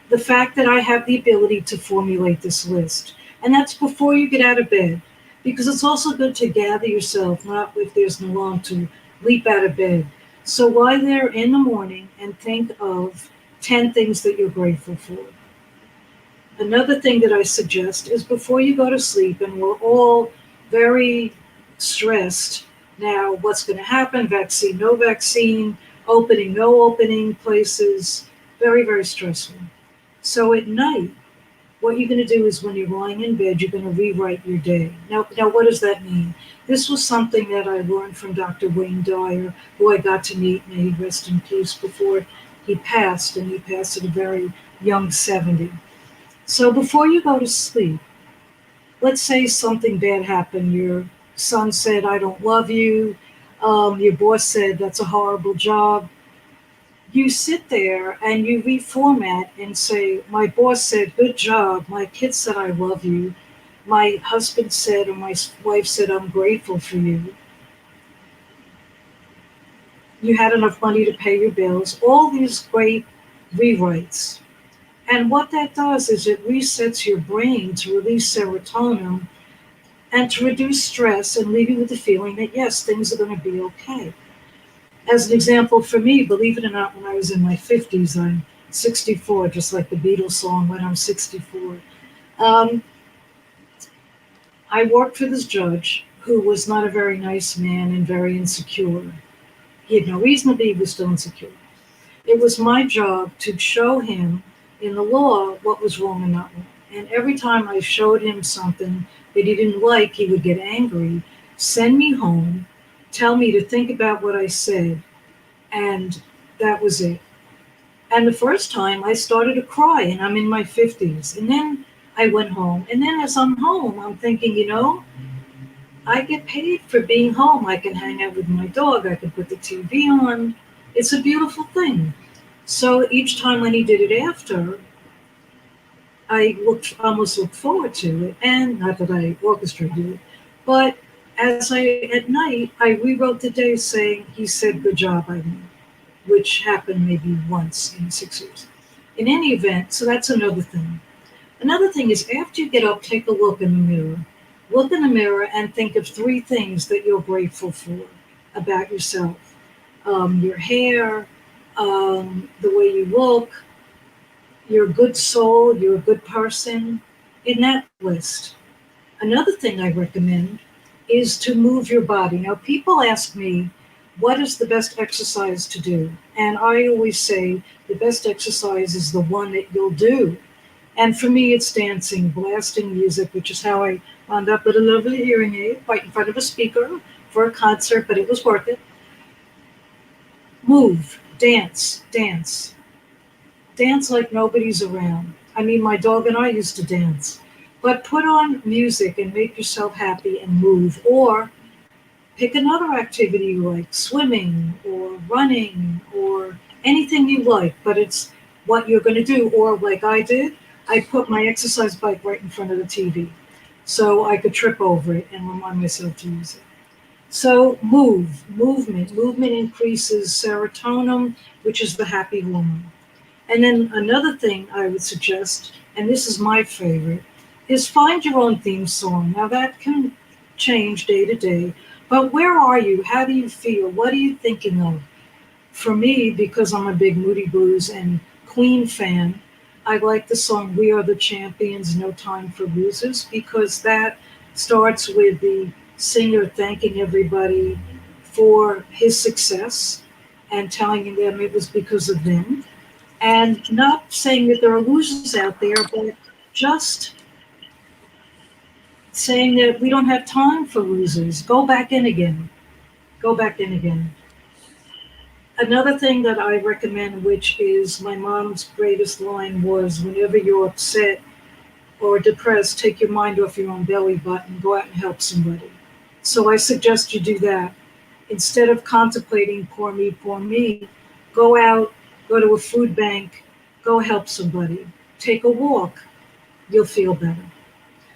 The fact that I have the ability to formulate this list. And that's before you get out of bed, because it's also good to gather yourself, not if there's no alarm, to leap out of bed. So lie there in the morning and think of 10 things that you're grateful for. Another thing that I suggest is before you go to sleep, and we're all very stressed now, what's going to happen, vaccine, no vaccine, opening, no opening places, very, very stressful. So at night, what you're going to do is when you're lying in bed, you're going to rewrite your day. Now, what does that mean? This was something that I learned from Dr. Wayne Dyer, who I got to meet, may he rest in peace, before he passed, and he passed at a very young 70. So before you go to sleep, let's say something bad happened. Your son said, I don't love you. Your boss said, that's a horrible job. You sit there and you reformat and say, my boss said, good job. My kids said, I love you. My husband said, or my wife said, I'm grateful for you. You had enough money to pay your bills. All these great rewrites. And what that does is it resets your brain to release serotonin and to reduce stress and leave you with the feeling that, yes, things are going to be okay. As an example, for me, believe it or not, when I was in my 50s, I'm 64, just like the Beatles song, when I'm 64. I worked for this judge who was not a very nice man and very insecure. He had no reason to be, he was still insecure. It was my job to show him in the law what was wrong and not wrong. And every time I showed him something that he didn't like, he would get angry, send me home, tell me to think about what I said, and that was it. And the first time I started to cry, and I'm in my 50s. And then I went home. And then as I'm home, I'm thinking, I get paid for being home. I can hang out with my dog. I can put the TV on. It's a beautiful thing. So each time when he did it after, I almost looked forward to it. And not that I orchestrated it, but at night, I rewrote the day saying, he said, good job, I mean, which happened maybe once in 6 years. In any event, so that's another thing. Another thing is, after you get up, take a look in the mirror. Look in the mirror and think of 3 things that you're grateful for about yourself. Your hair, the way you look, you're a good soul, you're a good person, in that list. Another thing I recommend is to move your body. Now, people ask me, what is the best exercise to do? And I always say the best exercise is the one that you'll do. And for me, it's dancing, blasting music, which is how I wound up with a lovely hearing aid right in front of a speaker for a concert, but it was worth it. Move, dance, dance. Dance like nobody's around. I mean, my dog and I used to dance. But put on music and make yourself happy and move. Or pick another activity you like, swimming or running or anything you like, but it's what you're going to do. Or like I did, I put my exercise bike right in front of the TV so I could trip over it and remind myself to use it. So movement increases serotonin, which is the happy hormone. And then another thing I would suggest, and this is my favorite, is find your own theme song. Now that can change day to day, but where are you? How do you feel? What are you thinking of? For me, because I'm a big Moody Blues and Queen fan, I like the song We Are the Champions, No Time for Losers, because that starts with the singer thanking everybody for his success and telling them it was because of them. And not saying that there are losers out there, but just saying that we don't have time for losers. Go back in again. Go back in again. Another thing that I recommend, which is my mom's greatest line, was whenever you're upset or depressed, take your mind off your own belly button, go out and help somebody. So I suggest you do that. Instead of contemplating, poor me, go out, go to a food bank, go help somebody, take a walk, you'll feel better.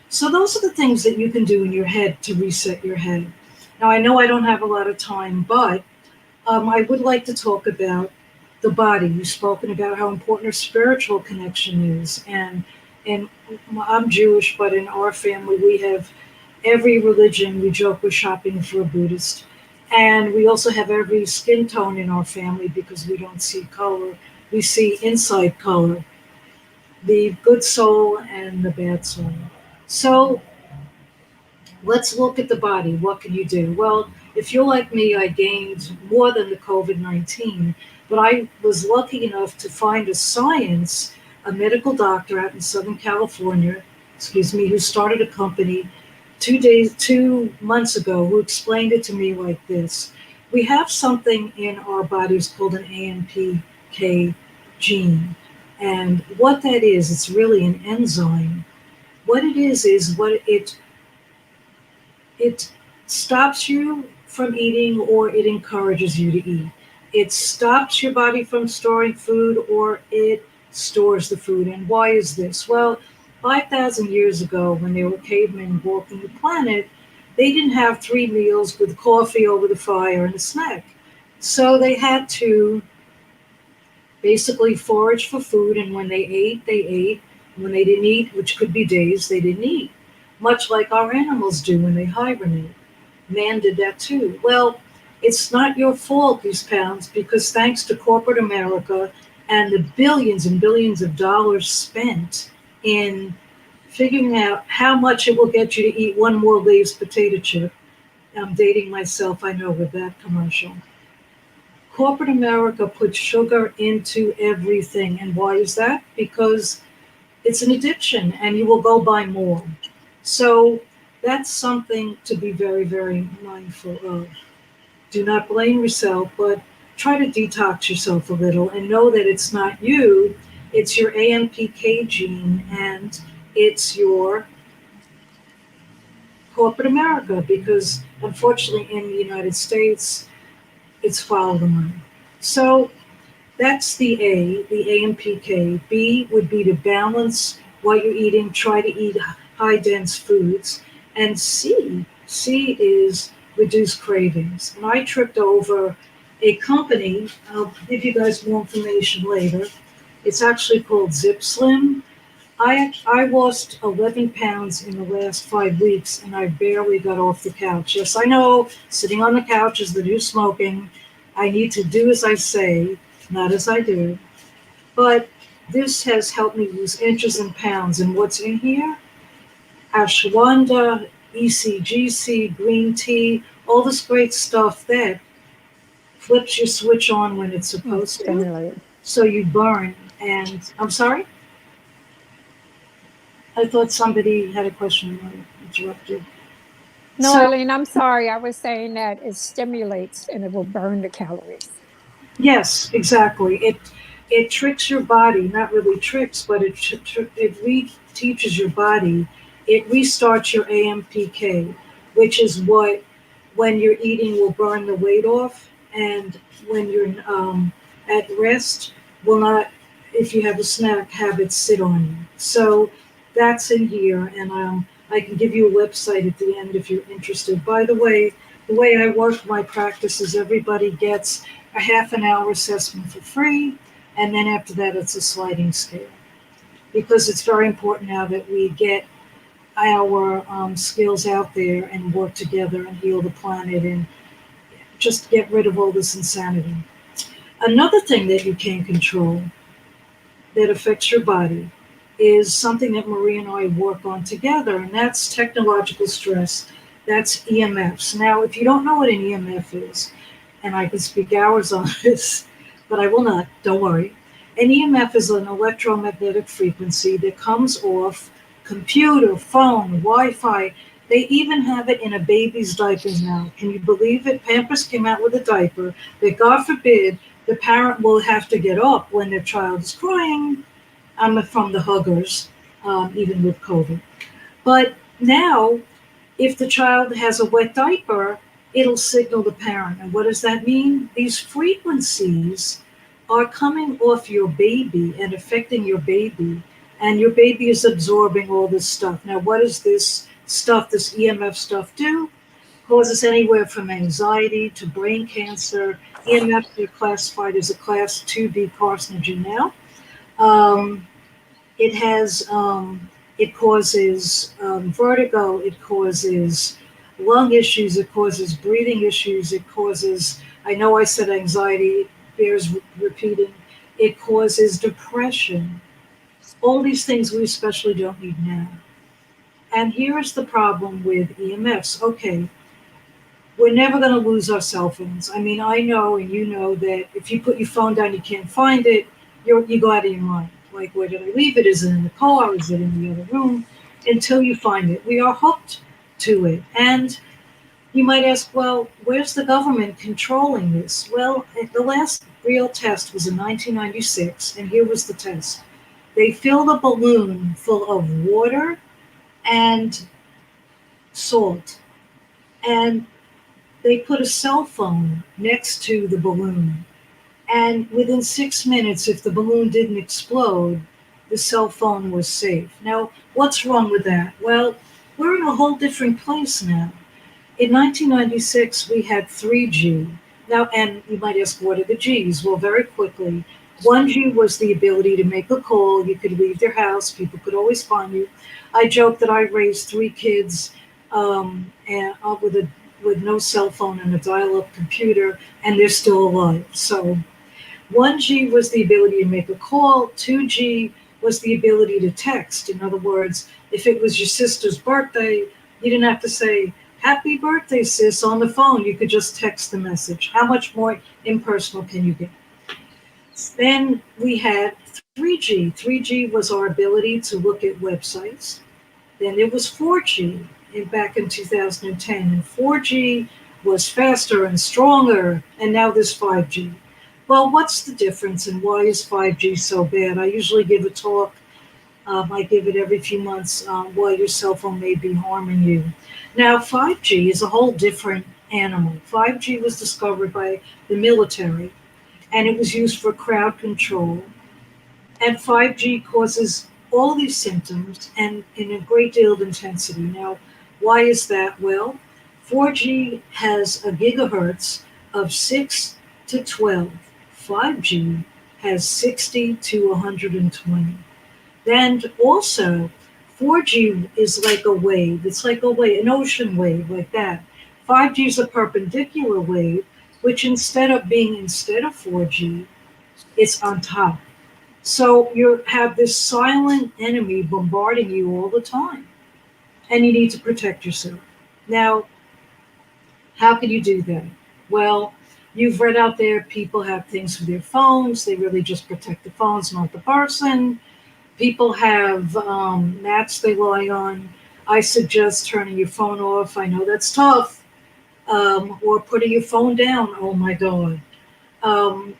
So those are the things that you can do in your head to reset your head. Now I know I don't have a lot of time, but I would like to talk about the body. You've spoken about how important a spiritual connection is, and I'm Jewish, but in our family we have every religion. We joke we're shopping for a Buddhist, and we also have every skin tone in our family because we don't see color. We see inside color, the good soul and the bad soul. So let's look at the body. What can you do? Well, if you're like me, I gained more than the COVID-19, but I was lucky enough to find a medical doctor out in Southern California, who started a company 2 months ago, who explained it to me like this. We have something in our bodies called an AMPK gene. And what that is, it's really an enzyme. What it is what it stops you from eating or it encourages you to eat. It stops your body from storing food or it stores the food. And why is this? Well, 5,000 years ago, when there were cavemen walking the planet, they didn't have 3 meals with coffee over the fire and a snack. So they had to basically forage for food, and when they ate, they ate. When they didn't eat, which could be days, they didn't eat. Much like our animals do when they hibernate. Man did that too. Well, it's not your fault, these pounds, because thanks to corporate America and the billions and billions of dollars spent in figuring out how much it will get you to eat one more Lay's potato chip. I'm dating myself, I know, with that commercial. Corporate America puts sugar into everything. And why is that? Because it's an addiction and you will go buy more. So that's something to be very, very mindful of. Do not blame yourself, but try to detox yourself a little and know that it's not you, it's your AMPK gene and it's your corporate America, because unfortunately in the United States, it's follow the money. So that's the AMPK. B would be to balance what you're eating, try to eat high dense foods. And C is reduce cravings. And I tripped over a company, I'll give you guys more information later. It's actually called Zip Slim. I lost 11 pounds in the last 5 weeks and I barely got off the couch. Yes, I know, sitting on the couch is the new smoking. I need to do as I say, not as I do. But this has helped me lose inches and pounds. And what's in here? Ashwagandha, ECGC, green tea, all this great stuff that flips your switch on when it's supposed to. So you burn. And I'm sorry? I thought somebody had a question. I interrupted. No, So, Eileen, I'm sorry. I was saying that it stimulates and it will burn the calories. yes, exactly. It tricks your body, not really tricks, but it teaches your body. It restarts your AMPK, which is what, when you're eating, will burn the weight off, and when you're at rest, will not. if you have a snack, have it sit on you. So that's in here, and I can give you a website at the end if you're interested. By the way I work my practice is everybody gets a half an hour assessment for free, and then after that it's a sliding scale. Because it's very important now that we get our skills out there and work together and heal the planet and just get rid of all this insanity. Another thing that you can control that affects your body is something that Marie and I work on together, and that's technological stress. That's EMFs. Now, if you don't know what an EMF is, and I can speak hours on this, but I will not, don't worry. An EMF is an electromagnetic frequency that comes off computer, phone, Wi-Fi. They even have it in a baby's diapers now. Can you believe it? Pampers came out with a diaper that, God forbid, the parent will have to get up when their child is crying. I'm from the huggers, even with COVID. But now, if the child has a wet diaper, it'll signal the parent. And what does that mean? These frequencies are coming off your baby and affecting your baby. And your baby is absorbing all this stuff. Now, what does this stuff, this EMF stuff do? Causes anywhere from anxiety to brain cancer. EMFs are classified as a class 2B carcinogen now. It causes vertigo, it causes lung issues, it causes breathing issues, it causes, I know I said anxiety, it bears repeating, it causes depression. All these things we especially don't need now. And here's the problem with EMFs. Okay, we're never going to lose our cell phones. I mean, I know and you know that if you put your phone down, you can't find it, you go out of your mind. Like, where did I leave it? Is it in the car? Is it in the other room? Until you find it. We are hooked to it. And you might ask, well, where's the government controlling this? Well, the last real test was in 1996, and here was the test. They filled a balloon full of water and salt, and they put a cell phone next to the balloon. And within 6 minutes, if the balloon didn't explode, the cell phone was safe. Now, what's wrong with that? Well, we're in a whole different place now. In 1996, we had 3G. Now, and you might ask, what are the Gs? Well, very quickly, 1G was the ability to make a call. You could leave your house. People could always find you. I joke that I raised 3 kids with no cell phone and a dial-up computer, and they're still alive. So 1G was the ability to make a call. 2G was the ability to text. In other words, if it was your sister's birthday, you didn't have to say, "Happy birthday, sis," on the phone. You could just text the message. How much more impersonal can you get? Then we had 3G. 3G was our ability to look at websites. Then there was 4G back in 2010. And 4G was faster and stronger. And now there's 5G. Well, what's the difference and why is 5G so bad? I usually give a talk. I give it every few months why your cell phone may be harming you. Now, 5G is a whole different animal. 5G was discovered by the military, and it was used for crowd control. And 5G causes all these symptoms and in a great deal of intensity. Now, why is that? Well, 4G has a gigahertz of 6 to 12. 5G has 60 to 120. Then also, 4G is like a wave. It's like a wave, an ocean wave like that. 5G is a perpendicular wave, which instead of 4G, it's on top. So you have this silent enemy bombarding you all the time, and you need to protect yourself. Now, how can you do that? Well, you've read out there, people have things with their phones. They really just protect the phones, not the person. People have mats they lie on. I suggest turning your phone off. I know that's tough. Or putting your phone down. Oh my God.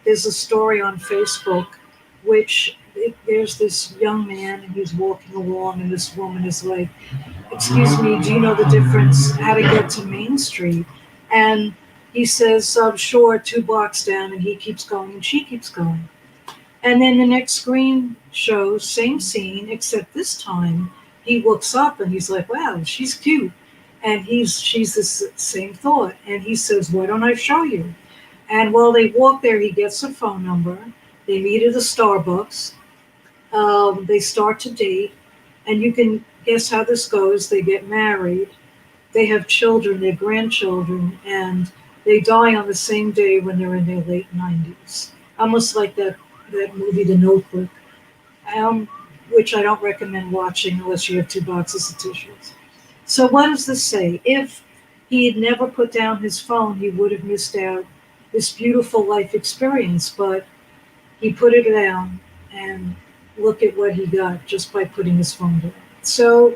There's a story on Facebook, which there's this young man and he's walking along and this woman is like, "Excuse me, do you know the difference how to get to Main Street?" And he says, "Sure, 2 blocks down," and he keeps going and she keeps going. And then the next screen shows same scene, except this time he looks up and he's like, wow, she's cute. And she's the same thought. And he says, why don't I show you? And while they walk there, he gets a phone number. They meet at a Starbucks. They start to date. And you can guess how this goes. They get married. They have children, their grandchildren, and they die on the same day when they're in their late 90s. Almost like that movie, The Notebook, which I don't recommend watching unless you have 2 boxes of tissues. So what does this say? If he had never put down his phone, he would have missed out this beautiful life experience, but he put it down, and look at what he got just by putting his phone down. So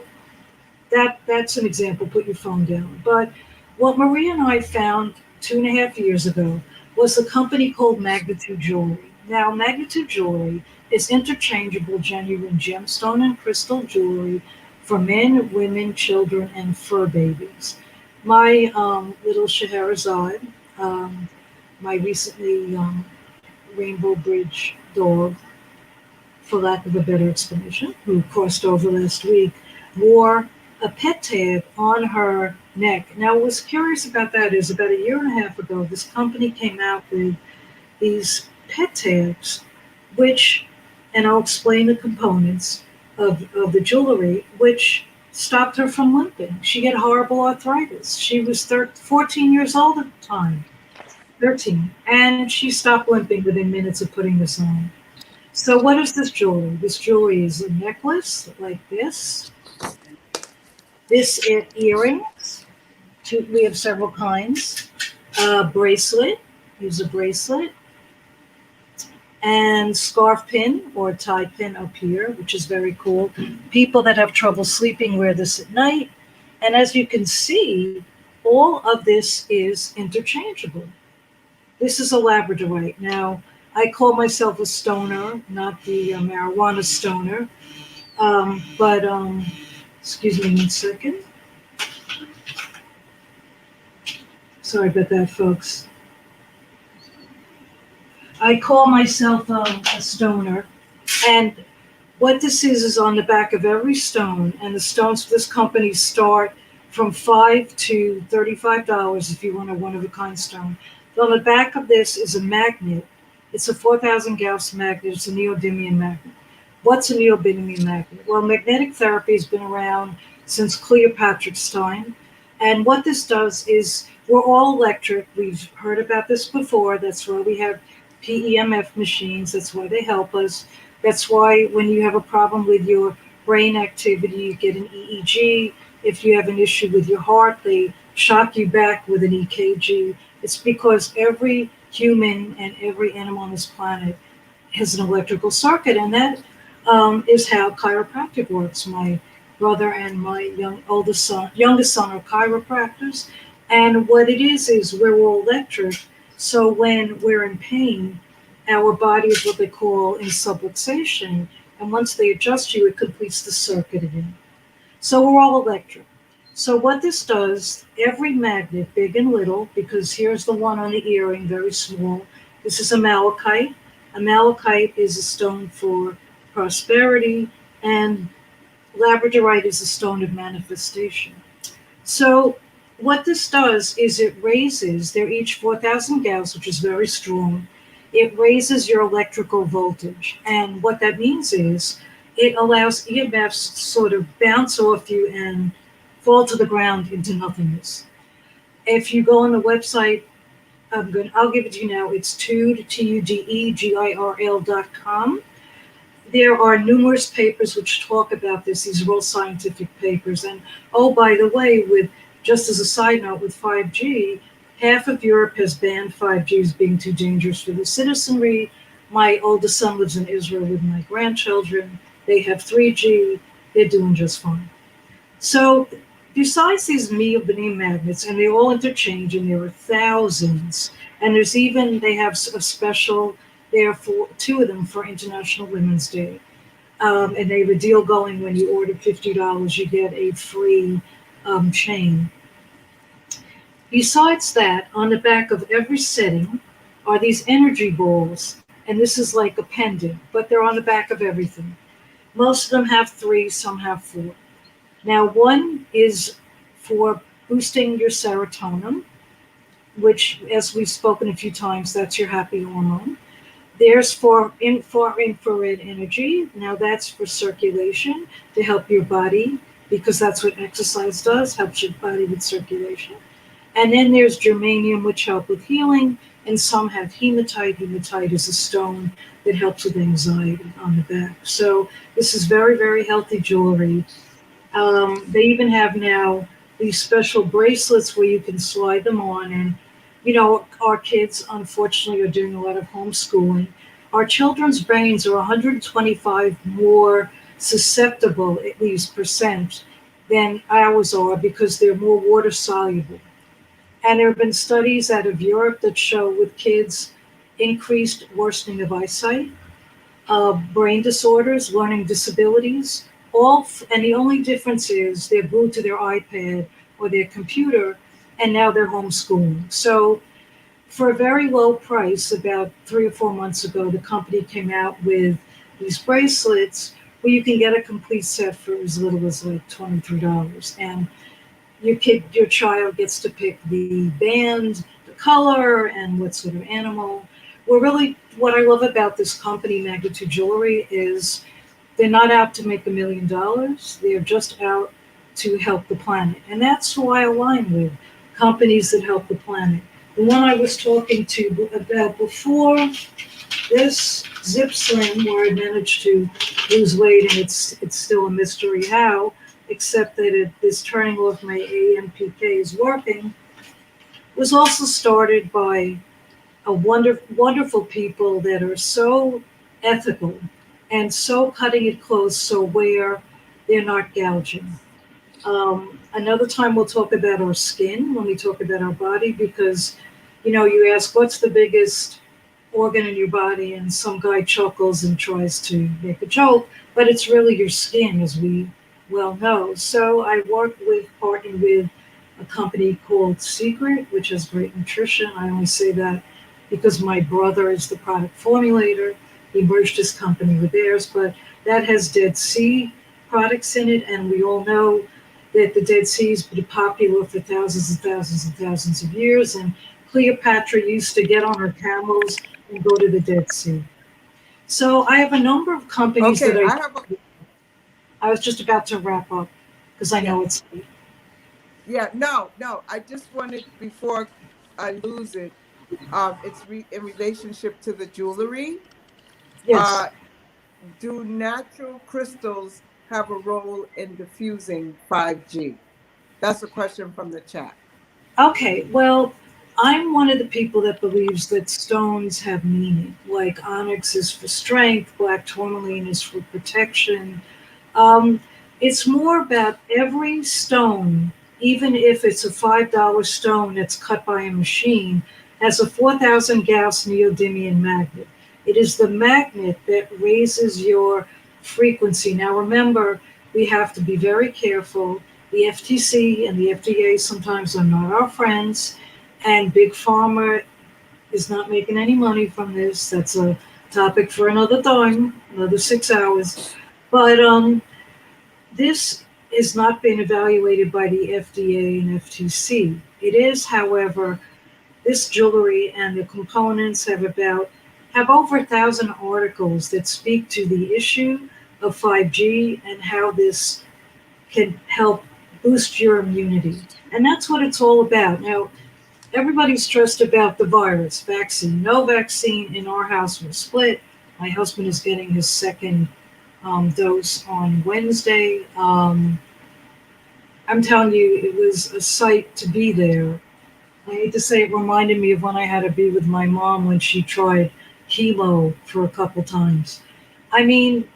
that's an example, put your phone down. But what Maria and I found 2.5 years ago was a company called Magnitude Jewelry. Now, Magnitude Jewelry is interchangeable, genuine gemstone and crystal jewelry for men, women, children, and fur babies. My little Scheherazade, my recently Rainbow Bridge dog, for lack of a better explanation, who crossed over last week, wore a pet tag on her neck. Now, what was curious about that is about 1.5 years ago, this company came out with these pet tags, which, and I'll explain the components of the jewelry, which stopped her from limping. She had horrible arthritis. She was 14 years old at the time, 13, and she stopped limping within minutes of putting this on. So what is this jewelry? This jewelry is a necklace like this. This is earrings. We have several kinds. Bracelet. Use a bracelet. And scarf pin or tie pin up here, which is very cool. People that have trouble sleeping wear this at night. And as you can see, all of this is interchangeable. This is a labradorite. Now, I call myself a stoner, not the marijuana stoner. Excuse me 1 second. Sorry about that, folks. I call myself a stoner. And what this is on the back of every stone. And the stones for this company start from $5 to $35 if you want a one-of-a-kind stone. But on the back of this is a magnet. It's a 4,000 Gauss magnet. It's a neodymium magnet. What's a neodymium magnet? Well, magnetic therapy has been around since Cleopatra's time. And what this does is we're all electric. We've heard about this before. That's why we have PEMF machines. That's why they help us. That's why when you have a problem with your brain activity, you get an EEG. If you have an issue with your heart, they shock you back with an EKG. It's because every human and every animal on this planet has an electrical circuit, and that is how chiropractic works. My brother and my youngest son are chiropractors, and what it is we're all electric. So when we're in pain, our body is what they call in subluxation, and once they adjust you, it completes the circuit again. So we're all electric. So what this does, every magnet, big and little, because here's the one on the earring, very small. This is a malachite. A malachite is a stone for prosperity, and labradorite is a stone of manifestation. So what this does is it raises, they're each 4,000 Gauss, which is very strong. It raises your electrical voltage. And what that means is it allows EMFs to sort of bounce off you and fall to the ground into nothingness. If you go on the website, I'll give it to you now. It's TUDEGIRL.com. There are numerous papers which talk about this. These are all scientific papers. And oh, by the way, just as a side note, with 5G, half of Europe has banned 5G as being too dangerous for the citizenry. My oldest son lives in Israel with my grandchildren. They have 3G. They're doing just fine. So besides these neodymium magnets, and they all interchange, and there are thousands, and they have a special there for 2 of them for International Women's Day. And they have a deal going when you order $50, you get a free chain. Besides that, on the back of every setting are these energy balls. And this is like a pendant, but they're on the back of everything. Most of them have 3, some have 4. Now, one is for boosting your serotonin, which, as we've spoken a few times, that's your happy hormone. There's for infrared energy. Now that's for circulation, to help your body, because that's what exercise does, helps your body with circulation. And then there's germanium, which help with healing, and some have hematite. Hematite is a stone that helps with anxiety on the back. So this is very, very healthy jewelry. They even have now these special bracelets where you can slide them on. And, you know, our kids, unfortunately, are doing a lot of homeschooling. Our children's brains are 125 more susceptible, at least percent, than ours are, because they're more water soluble. And there have been studies out of Europe that show with kids increased worsening of eyesight, brain disorders, learning disabilities, and the only difference is they're glued to their iPad or their computer, and now they're homeschooling. So for a very low price, about 3 or 4 months ago, the company came out with these bracelets where you can get a complete set for as little as like $23. And your child gets to pick the band, the color, and what sort of animal. What I love about this company, Magnitude Jewelry, is they're not out to make $1 million. They're just out to help the planet. And that's who I align with, companies that help the planet. The one I was talking to about before this, Zip Slim, where I managed to lose weight, and it's still a mystery how, except that this turning off my AMPK is working, was also started by a wonderful people that are so ethical and so cutting it close, so where they're not gouging. Another time we'll talk about our skin when we talk about our body, because, you know, you ask what's the biggest organ in your body, and some guy chuckles and tries to make a joke, but it's really your skin, as we well know. So I partnered with a company called Secret, which has great nutrition. I only say that because my brother is the product formulator. He merged his company with theirs, but that has Dead Sea products in it, and we all know that the Dead Sea has been popular for thousands and thousands and thousands of years, and Cleopatra used to get on her camels and go to the Dead Sea. So I have a number of companies Okay, that I was just about to wrap up because I know it's late. Yeah, no. I just wanted, before I lose it, it's in relationship to the jewelry. Yes. Do natural crystals have a role in diffusing 5G? That's a question from the chat. Okay, well, I'm one of the people that believes that stones have meaning. Like onyx is for strength, black tourmaline is for protection. It's more about every stone, even if it's a $5 stone that's cut by a machine, has a 4,000 Gauss neodymium magnet. It is the magnet that raises your frequency. Now remember, we have to be very careful. The FTC and the FDA sometimes are not our friends, and Big Pharma is not making any money from this. That's a topic for another time, another 6 hours. But this is not being evaluated by the FDA and FTC. It is, however, this jewelry and the components have over 1,000 articles that speak to the issue of 5G and how this can help boost your immunity. And that's what it's all about. Now, everybody's stressed about the virus, vaccine. No vaccine in our house was split. My husband is getting his second dose on Wednesday. I'm telling you, it was a sight to be there. I hate to say it reminded me of when I had to be with my mom when she tried chemo for a couple times. I mean,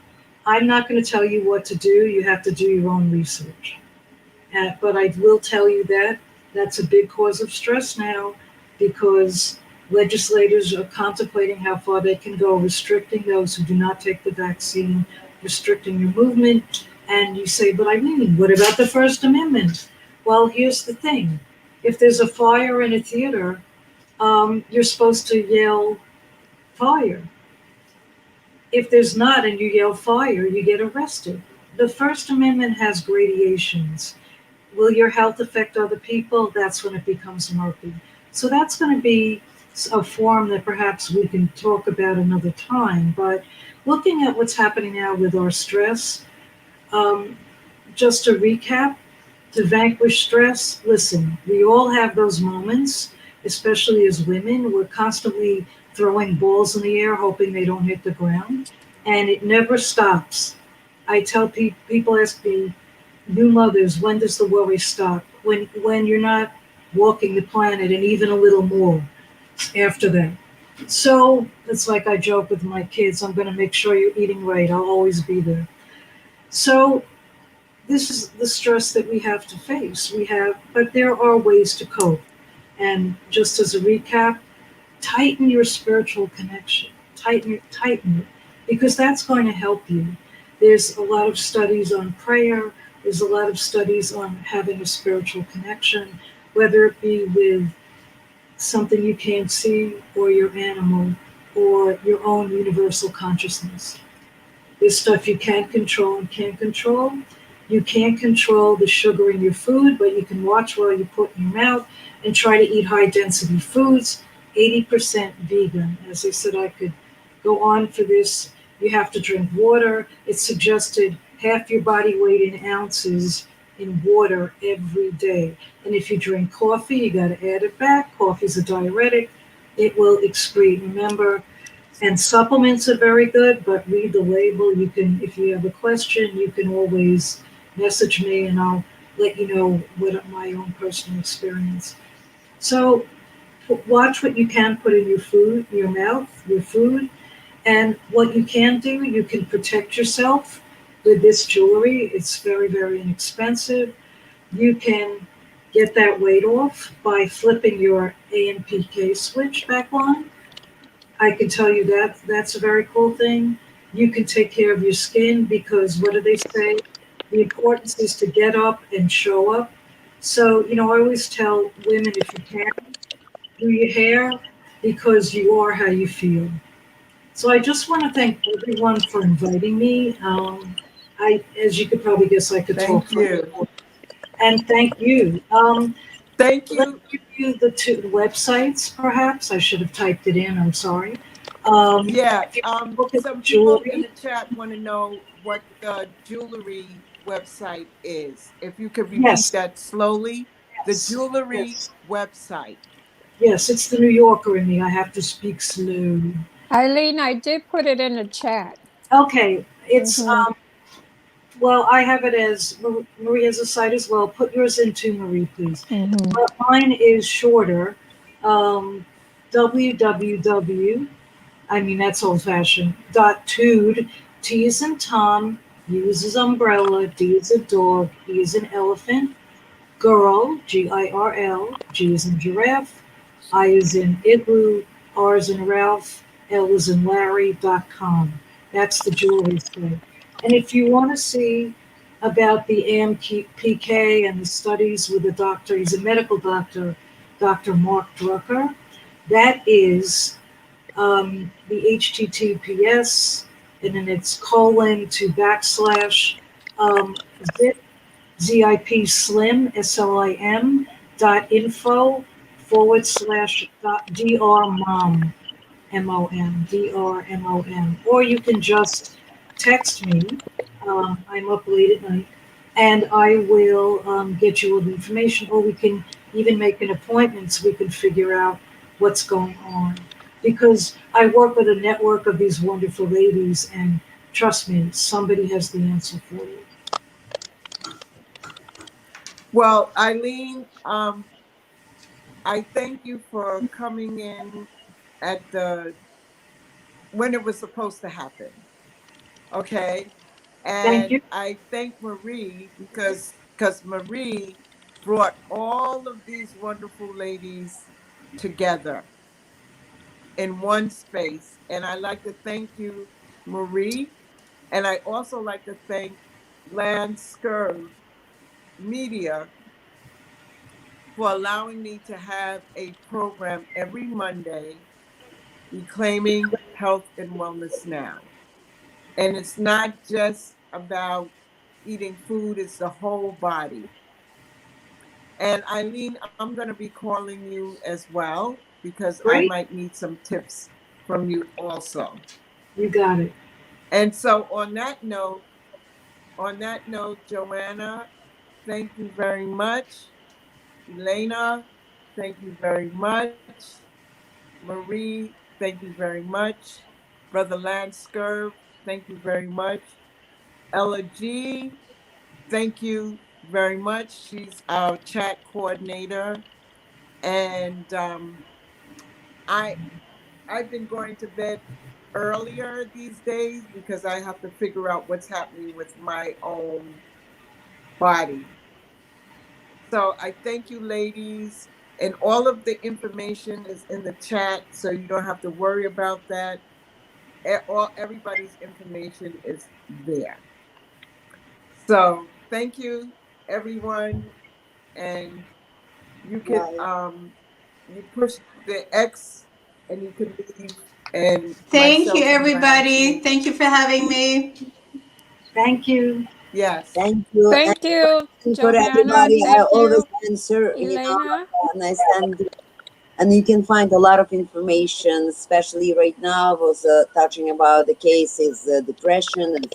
I'm not going to tell you what to do. You have to do your own research. But I will tell you that that's a big cause of stress now, because legislators are contemplating how far they can go, restricting those who do not take the vaccine, restricting your movement. And you say, but Eileen, what about the First Amendment? Well, here's the thing. If there's a fire in a theater, you're supposed to yell fire. If there's not and you yell fire, you get arrested. The First Amendment has gradations. Will your health affect other people? That's when it becomes murky. So that's going to be a form that perhaps we can talk about another time. But looking at what's happening now with our stress, um, just to recap, to vanquish stress, listen, we all have those moments, especially as women. We're constantly throwing balls in the air, hoping they don't hit the ground, and it never stops. I tell people ask me, new mothers, when does the worry stop? When you're not walking the planet, and even a little more after that. So it's like I joke with my kids, I'm going to make sure you're eating right. I'll always be there. So this is the stress that we have to face. But there are ways to cope. And just as a recap, tighten your spiritual connection. Tighten it, because that's going to help you. There's a lot of studies on prayer. There's a lot of studies on having a spiritual connection, whether it be with something you can't see, or your animal, or your own universal consciousness. There's stuff you can't control and can't control. You can't control the sugar in your food, but you can watch while you put in your mouth and try to eat high density foods, 80% vegan. As I said, I could go on for this. You have to drink water. It's suggested half your body weight in ounces in water every day. And if you drink coffee, you got to add it back. Coffee's a diuretic. It will excrete. Remember, and supplements are very good, but read the label. You can, if you have a question, you can always message me and I'll let you know what my own personal experience. So watch what you can put in your food, your mouth, your food, and what you can do, you can protect yourself with this jewelry. It's very, very inexpensive. You can get that weight off by flipping your AMPK switch back on. I can tell you that that's a very cool thing. You can take care of your skin because what do they say? The importance is to get up and show up. So, I always tell women, if you can, do your hair because you are how you feel. So I just want to thank everyone for inviting me. As you could probably guess, I could talk Thank for you. and thank you. Thank Let you. me give you the two websites, perhaps. I should have typed it in. I'm sorry. Yeah. If you look at Some people in jewelry, the chat want to know what the jewelry website is. If you could repeat yes, that slowly, the yes, jewelry yes, website. yes. It's the New Yorker in me. I have to speak slow. Eileen, I did put it in the chat. Okay, it's Hmm. well, I have it as Marie has a site as well. Put yours into Marie, please. Hmm. But mine is shorter. Um, www. I mean that's old fashioned. .tude. T is in Tom. U is his umbrella. D is a dog. E is an elephant. Girl. GIRL. G is in giraffe. I is in igloo. R is in Ralph. L is in Larry.com. That's the jewelry site. And if you want to see about the AMPK and the studies with the doctor, he's a medical doctor, Dr. Mark Drucker. That is the HTTPS, and then it's colon to backslash zip ZIP slim SLIM .info// dr mom DRMOM, or you can just text me. I'm up late at night, and I will get you all the information, or we can even make an appointment so we can figure out what's going on. Because I work with a network of these wonderful ladies, and trust me, somebody has the answer for you. Well, Eileen, I thank you for coming in at the when it was supposed to happen. Okay. Thank And you. I thank Marie because Marie brought all of these wonderful ladies together in one space. And I like to thank you, Marie. And I also like to thank LanceScurv Media for allowing me to have a program every Monday, Reclaiming Health and Wellness Now. And it's not just about eating food, it's the whole body. And Eileen, I'm going to be calling you as well because I Great. might need some tips from you also. You got it. And so on that note, Joanna, thank you very much. Yelena, thank you very much. Marie, thank you very much. Brother LanceScurv, thank you very much. Ella G, thank you very much. She's our chat coordinator. And I've been going to bed earlier these days because I have to figure out what's happening with my own body. So I thank you, ladies. And all of the information is in the chat, so you don't have to worry about that. Everybody's information is there. So thank you, everyone. And you can you push the X and you can leave. And Thank you, myself and everybody. Lance. Thank you for having me. Thank you. Yes. Thank you. Thank you, And for Johanna. everybody, I Thank always you, answer, Elena. and I send. And you can find a lot of information, especially right now. I was touching about the cases, depression and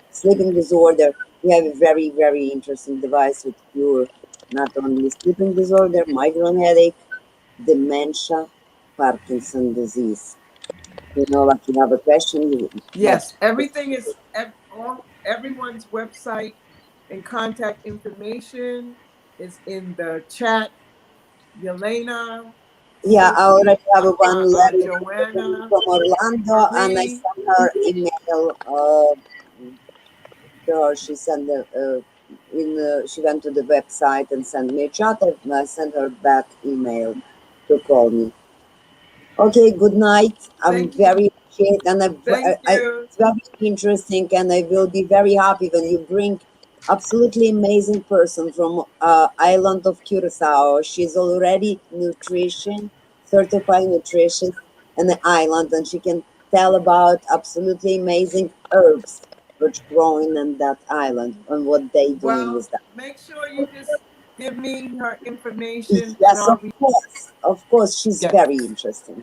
sleeping disorder. We have a very, very interesting device with cure not only sleeping disorder, migraine headache, dementia, Parkinson disease. You know, like you have a question. Yes, everything is everyone's website and contact information is in the chat. Yelena, Yeah, I already have a one letter Joanna, from Orlando, and I Marie. sent her email. She sent she went to the website and sent me a chat. I sent her back email to call me. Okay, good night. I'm very appreciate, and it's very interesting, and I will be very happy when you bring absolutely amazing person from island of Curacao. She's already certified nutrition in the island, and she can tell about absolutely amazing herbs which growing in that island and what they doing with that. Make sure you just give me her information. Yes, of course, she's very interesting.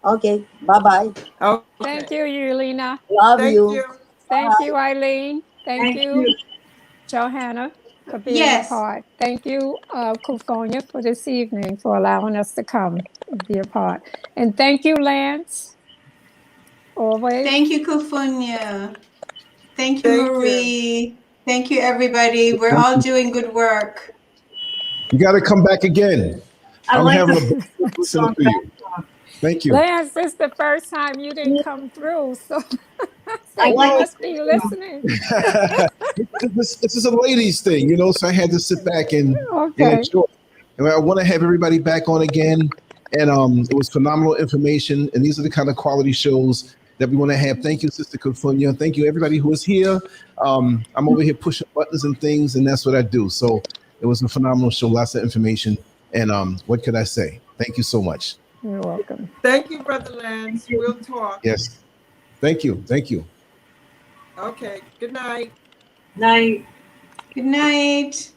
Okay, bye-bye. Okay. Thank you, Yelena. Love you. Thank you, Eileen. Thank Thank you, you. Johanna, for being a Yes. part. Thank you, Kufunya, for this evening, for allowing us to come and be a part. And thank you, Lance. Always. Thank you, Kufunya. Thank you, Marie. Thank you, everybody. We're all doing good work. You got to come back again. I'm like having the a listening to you. Thank you. Lance, this is the first time you didn't come through, so I you like must be listening. This is a ladies thing, you know, so I had to sit back and Okay. enjoy. And I want to have everybody back on again. And it was phenomenal information. And these are the kind of quality shows that we want to have. Thank you, Sister Kufunya. Thank you, everybody who is here. I'm over here pushing buttons and things, and that's what I do. So it was a phenomenal show, lots of information. And what could I say? Thank you so much. You're welcome. Thank you, Brother Lance. We'll talk. Yes. Thank you. Thank you. Okay. Good night. Night. Good night.